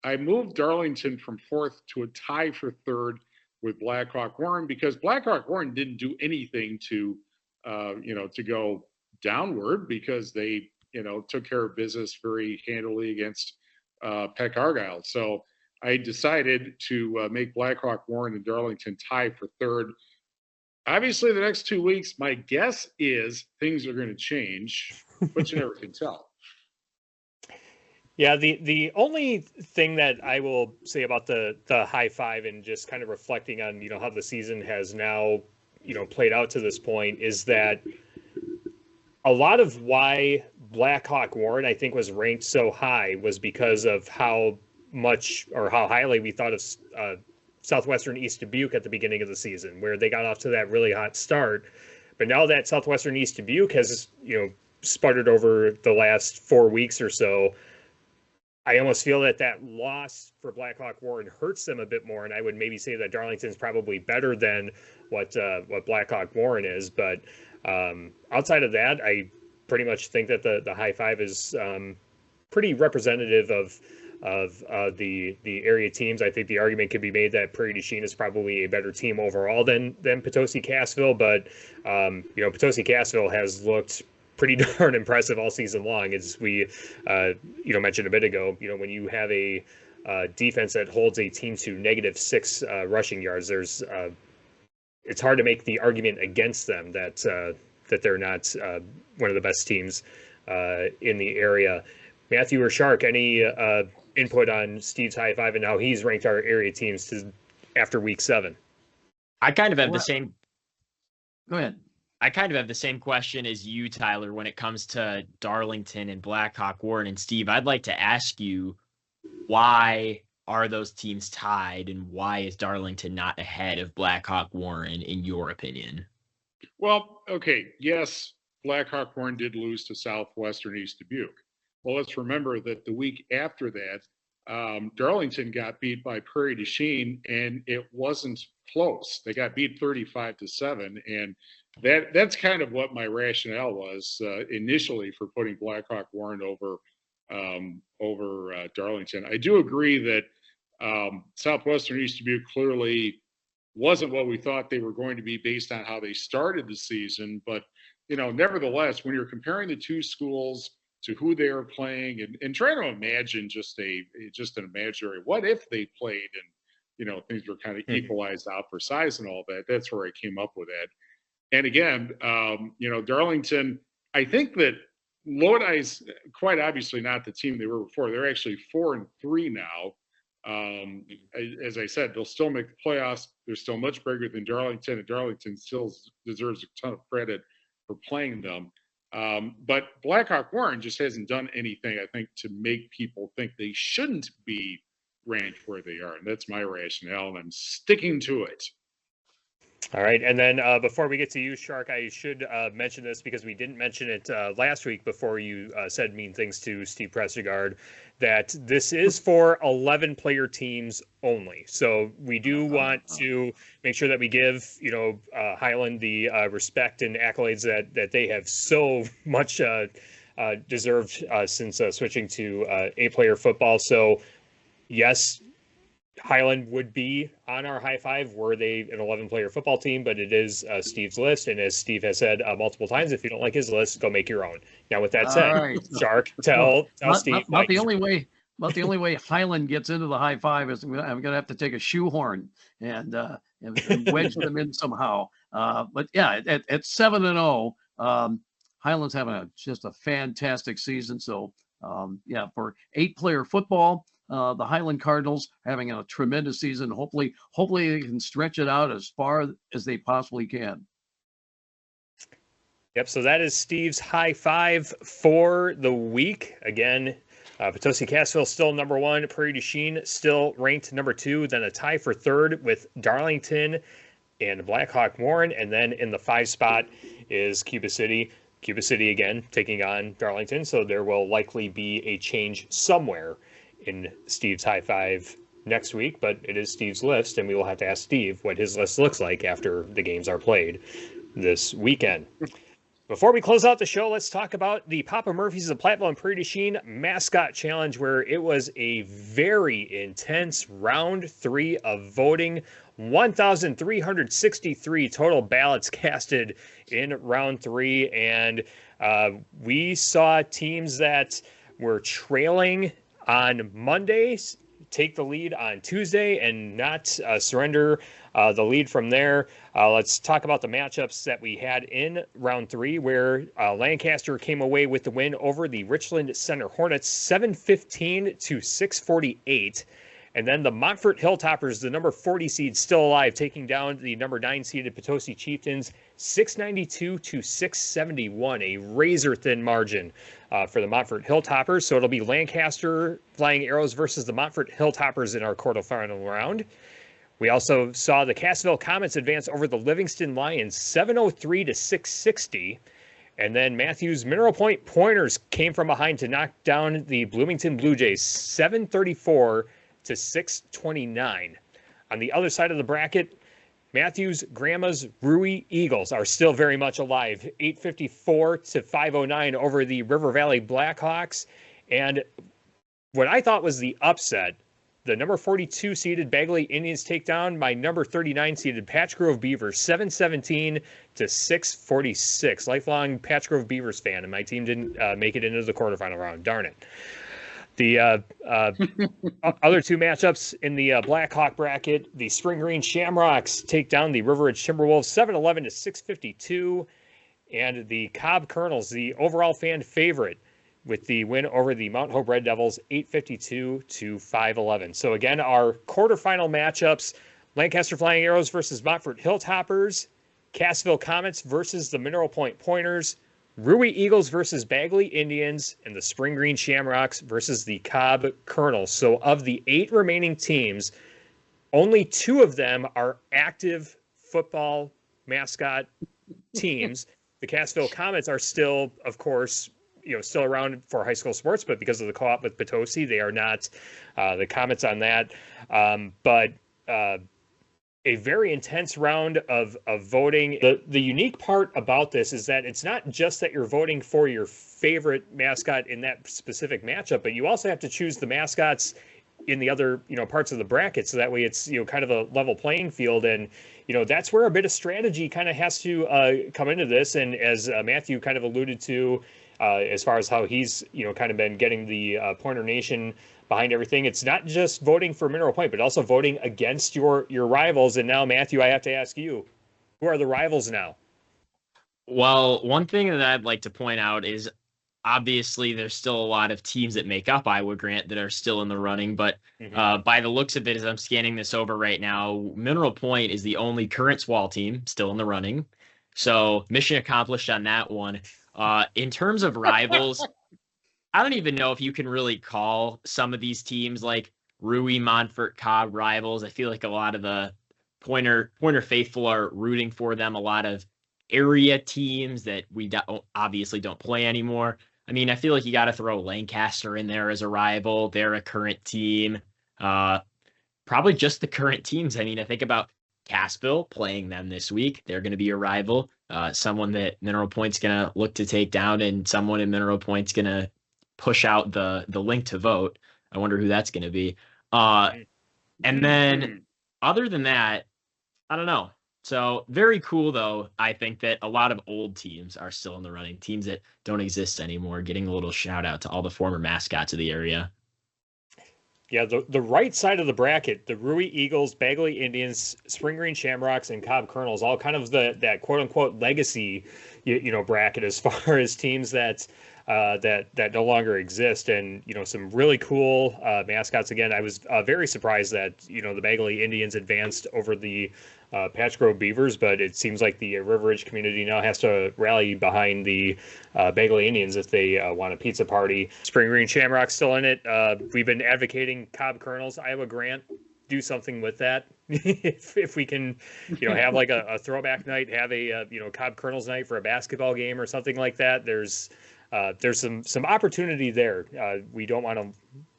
I moved Darlington from 4th to a tie for 3rd with Blackhawk Warren because Blackhawk Warren didn't do anything to go downward because they, took care of business very handily against Peck Argyle. So I decided to make Blackhawk Warren and Darlington tie for 3rd. Obviously, the next 2 weeks, my guess is things are going to change, but you never can tell. Yeah, the only thing that I will say about the High Five and just kind of reflecting on, how the season has now played out to this point is that a lot of why Blackhawk Warren, I think, was ranked so high was because of how much or how highly we thought of Southwestern East Dubuque at the beginning of the season, where they got off to that really hot start. But now that Southwestern East Dubuque has, sputtered over the last 4 weeks or so, I almost feel that loss for Blackhawk Warren hurts them a bit more, and I would maybe say that Darlington's probably better than what Blackhawk Warren is. But outside of that, I pretty much think that the High Five is pretty representative of the area teams. I think the argument could be made that Prairie du Chien is probably a better team overall than Potosi Cassville, but Potosi Cassville has looked pretty darn impressive all season long, as we mentioned a bit ago. When you have a defense that holds a team to -6 rushing yards, it's hard to make the argument against them that they're not one of the best teams in the area. Matthew or Shark, any input on Steve's High Five and how he's ranked our area teams after Week 7? I kind of have the same. Go ahead. I kind of have the same question as you, Tyler, when it comes to Darlington and Blackhawk Warren. And Steve, I'd like to ask you, why are those teams tied, and why is Darlington not ahead of Blackhawk Warren, in your opinion? Well, okay, yes, Blackhawk Warren did lose to Southwestern East Dubuque. Well, let's remember that the week after that, Darlington got beat by Prairie du Chien, and it wasn't close. They got beat 35-7, and that's kind of what my rationale was initially for putting Blackhawk Warren over Darlington. I do agree that Southwestern East Dubuque clearly wasn't what we thought they were going to be based on how they started the season, but nevertheless, when you're comparing the two schools to who they are playing and trying to imagine just an imaginary what if they played and things were kind of equalized out for size and all that, that's where I came up with that. And again, Darlington, I think that Lodi's quite obviously not the team they were before. They're actually 4-3 now. As I said, they'll still make the playoffs. They're still much bigger than Darlington, and Darlington still deserves a ton of credit for playing them. But Blackhawk Warren just hasn't done anything, I think, to make people think they shouldn't be ranked where they are. And that's my rationale, and I'm sticking to it. All right. And then before we get to you, Shark, I should mention this because we didn't mention it last week before you said mean things to Steve Prestegard, that this is for 11-player teams only. So we do want to make sure that we give, Highland the respect and accolades that they have so much deserved since switching to 8-player football. So, yes, Highland would be on our high five were they an 11-player football team, but it is Steve's list. And as Steve has said multiple times, if you don't like his list, go make your own. Now, with that said, right. Shark, tell Steve. Not the only way. About the only way Highland gets into the high five is I'm going to have to take a shoehorn and wedge them in somehow. But yeah, at 7-0, Highland's having just a fantastic season. So for 8-player football. The Highland Cardinals having a tremendous season. Hopefully they can stretch it out as far as they possibly can. Yep. So that is Steve's high five for the week. Again, Potosi Cassville still number 1. Prairie du Chien still ranked number 2. Then a tie for 3rd with Darlington and Blackhawk Warren. And then in the 5 spot is Cuba City. Cuba City again taking on Darlington. So there will likely be a change somewhere in Steve's high five next week, but it is Steve's list, and we will have to ask Steve what his list looks like after the games are played this weekend. Before we close out the show, let's talk about the Papa Murphy's of Platteville and Prairie du Chien mascot challenge, where it was a very intense round 3 of voting. 1,363 total ballots casted in round 3, and we saw teams that were trailing on Mondays take the lead on Tuesday and not surrender the lead from there. Let's talk about the matchups that we had in round 3, where Lancaster came away with the win over the Richland Center Hornets 715 to 648. And then the Montfort Hilltoppers, the number 40 seed, still alive, taking down the number 9 seeded Potosi Chieftains 692 to 671, a razor-thin margin for the Montfort Hilltoppers. So it'll be Lancaster Flying Arrows versus the Montfort Hilltoppers in our quarterfinal round. We also saw the Cassville Comets advance over the Livingston Lions 703 to 660. And then Matthews Mineral Point Pointers came from behind to knock down the Bloomington Blue Jays 734 to 629. On the other side of the bracket, Matthews, Grandma's, Rui Eagles are still very much alive. 854 to 509 over the River Valley Blackhawks. And what I thought was the upset, the number 42 seeded Bagley Indians take down my number 39 seeded Patch Grove Beavers 717 to 646. Lifelong Patch Grove Beavers fan, and my team didn't make it into the quarterfinal round. Darn it. The other 2 matchups in the Blackhawk bracket, the Spring Green Shamrocks take down the River Ridge Timberwolves 711 to 652, and the Cobb Colonels, the overall fan favorite, with the win over the Mount Hope Red Devils 852 to 511. So again, our quarterfinal matchups: Lancaster Flying Arrows versus Montfort Hilltoppers, Cassville Comets versus the Mineral Point Pointers, Rui Eagles versus Bagley Indians, and the Spring Green Shamrocks versus the Cobb Colonels. So of the 8 remaining teams, only 2 of them are active football mascot teams. The Cassville Comets are still, of course, still around for high school sports, but because of the co-op with Potosi, they are not the Comets on that. But a very intense round of voting. The unique part about this is that it's not just that you're voting for your favorite mascot in that specific matchup, but you also have to choose the mascots in the other parts of the bracket, so that way it's kind of a level playing field. And that's where a bit of strategy kind of has to come into this. And as Matthew kind of alluded to, as far as how he's kind of been getting the Pointer Nation behind everything, it's not just voting for Mineral Point, but also voting against your rivals. And now, Matthew, I have to ask you, who are the rivals now? Well, one thing that I'd like to point out is obviously there's still a lot of teams that make up Iowa Grant that are still in the running, but by the looks of it, as I'm scanning this over right now, Mineral Point is the only current SWAL team still in the running. So mission accomplished on that one. In terms of rivals, I don't even know if you can really call some of these teams like Rui, Montfort, Cobb rivals. I feel like a lot of the Pointer faithful are rooting for them. A lot of area teams that we obviously don't play anymore. I mean, I feel like you got to throw Lancaster in there as a rival. They're a current team. Probably just the current teams. I mean, I think about Cassville playing them this week. They're going to be a rival. Someone that Mineral Point's going to look to take down, and someone in Mineral Point's going to push out the link to vote. I wonder who that's going to be. And then other than that, I don't know. So very cool, though. I think that a lot of old teams are still in the running. Teams that don't exist anymore, getting a little shout out to all the former mascots of the area. Yeah, the right side of the bracket, the Rui Eagles, Bagley Indians, Spring Green Shamrocks, and Cobb Colonels, all kind of that quote unquote legacy, bracket as far as teams that no longer exist, and some really cool mascots. Again, I was very surprised that the Bagley Indians advanced over the Patch Grove Beavers, but it seems like the River Ridge community now has to rally behind the Bagley Indians if they want a pizza party. Spring Green Shamrock's still in it. We've been advocating Cobb Colonels. Iowa Grant, do something with that. if we can, have like a throwback night, have a Cobb Colonels night for a basketball game or something like that. There's some opportunity there. We don't want to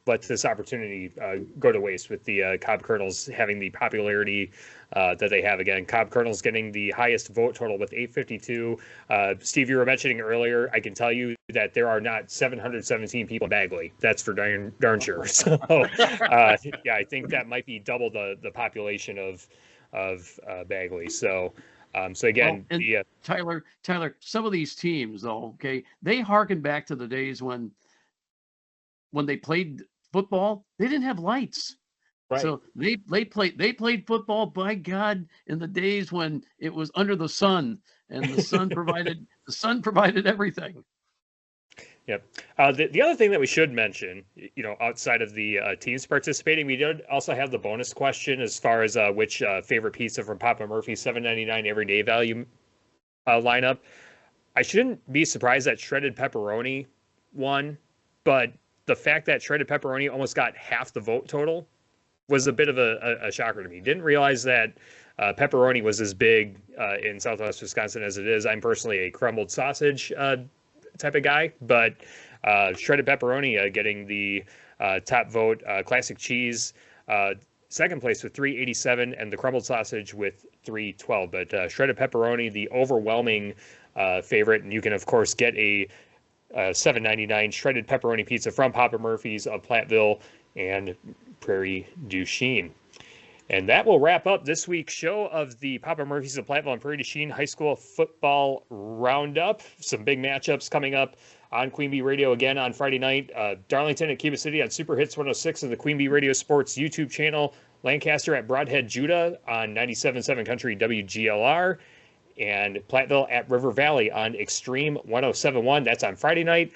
let this opportunity go to waste with the Cobb Colonels having the popularity that they have. Again, Cobb Colonels getting the highest vote total with 852. Steve, you were mentioning earlier, I can tell you that there are not 717 people in Bagley. That's for darn sure. So, yeah, I think that might be double the population of Bagley. So again, Tyler, some of these teams, though, okay, they harken back to the days when they played football. They didn't have lights, right? So they played football, by God, in the days when it was under the sun, and the sun provided everything. Yep. The other thing that we should mention, outside of the teams participating, we did also have the bonus question as far as which favorite pizza from Papa Murphy's $7.99 everyday value lineup. I shouldn't be surprised that shredded pepperoni won, but the fact that shredded pepperoni almost got half the vote total was a bit of a shocker to me. Didn't realize that pepperoni was as big in Southwest Wisconsin as it is. I'm personally a crumbled sausage type of guy, but shredded pepperoni getting the top vote. Classic cheese second place with 387, and the crumbled sausage with 312. But shredded pepperoni, the overwhelming favorite, and you can of course get a $7.99 shredded pepperoni pizza from Papa Murphy's of Platteville and Prairie du Chien. And that will wrap up this week's show of the Papa Murphy's of Platteville and Prairie du Chien High School Football Roundup. Some big matchups coming up on Queen Bee Radio again on Friday night. Darlington at Cuba City on Super Hits 106 and the Queen Bee Radio Sports YouTube channel. Lancaster at Broadhead, Judah on 97.7 Country WGLR. And Platteville at River Valley on Extreme 107.1. That's on Friday night.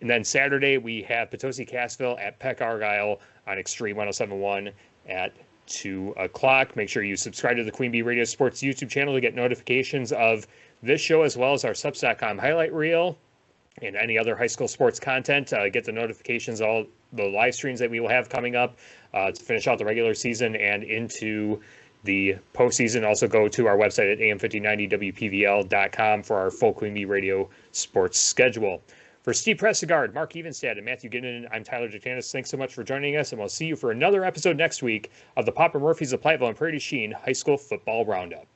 And then Saturday, we have Potosi Cassville at Peck Argyle on Extreme 107.1 at 2 o'clock. Make sure you subscribe to the Queen Bee Radio Sports YouTube channel to get notifications of this show, as well as our Substack.com highlight reel and any other high school sports content. Get the notifications, all the live streams that we will have coming up to finish out the regular season and into the postseason. Also go to our website at am1590wpvl.com for our full Queen Bee Radio sports schedule. For Steve Prestegard, Mark Evenstad, and Matthew Goninen, I'm Tyler Diktanas. Thanks so much for joining us, and we'll see you for another episode next week of the Papa Murphy's of Platteville and Prairie du Chien High School Football Roundup.